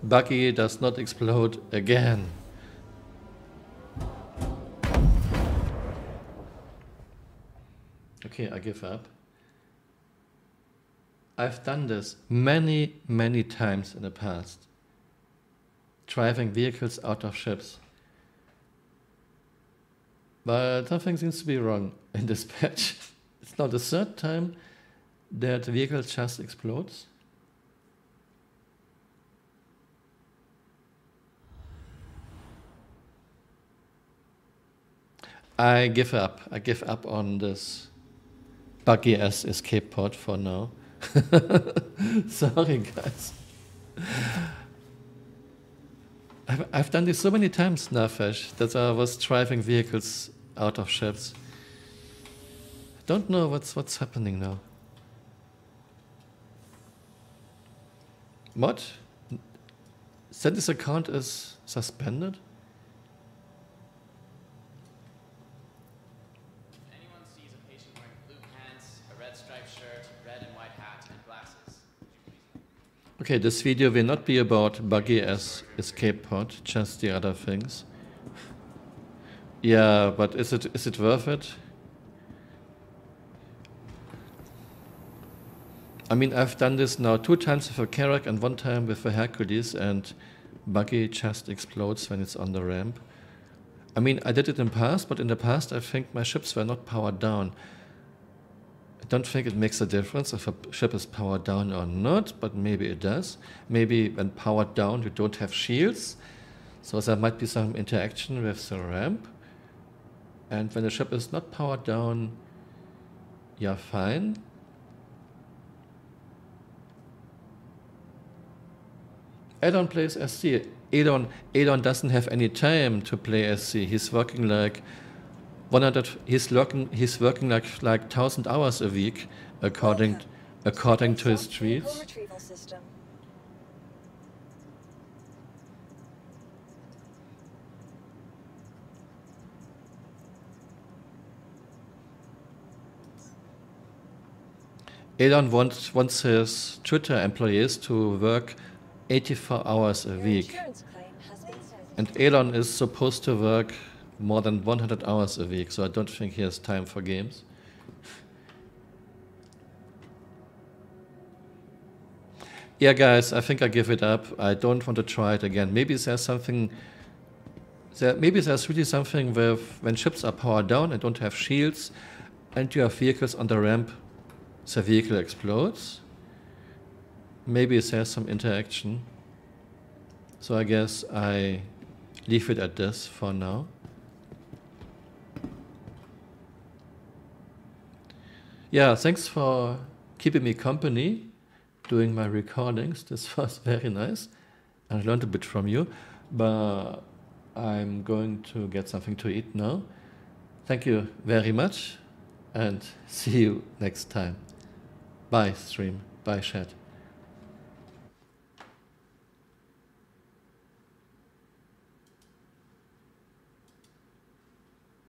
Buggy does not explode again. Okay, I give up. I've done this many, many times in the past. Driving vehicles out of ships. But something seems to be wrong in this patch. It's now the third time that the vehicle just explodes. I give up. I give up on this Buggy as escape pod for now. Sorry, guys. I've done this so many times, Nafesh, that I was driving vehicles out of ships. I don't know what's happening now. What? Said this account is suspended? Anyone sees a patient wearing blue pants, a red striped shirt, red and white hat, and glasses, would you please? Okay, this video will not be about Buggy as escape pod, just the other things. Yeah, but is it worth it? I mean, I've done this now 2 times with a Carrack and 1 time with a Hercules, and Buggy just explodes when it's on the ramp. I mean, I did it in the past, but in the past I think my ships were not powered down. I don't think it makes a difference if a ship is powered down or not, but maybe it does. Maybe when powered down you don't have shields, so there might be some interaction with the ramp. And when the ship is not powered down, you're fine. Adon plays SC. Adon doesn't have any time to play SC. He's working like 100. He's working like 1,000 hours a week, according to his ASOC vehicle tweets. retrieval system. Elon wants his Twitter employees to work 84 hours a Your week. insurance claim has been And Elon is supposed to work more than 100 hours a week, so I don't think he has time for games. Yeah, guys, I think I give it up. I don't want to try it again. Maybe there's something... maybe there's really something with when ships are powered down and don't have shields, and you have vehicles on the ramp, the vehicle explodes. Maybe there's some interaction. So I guess I leave it at this for now. Yeah, thanks for keeping me company doing my recordings. This was very nice. I learned a bit from you, but I'm going to get something to eat now. Thank you very much and see you next time. Bye stream, bye chat.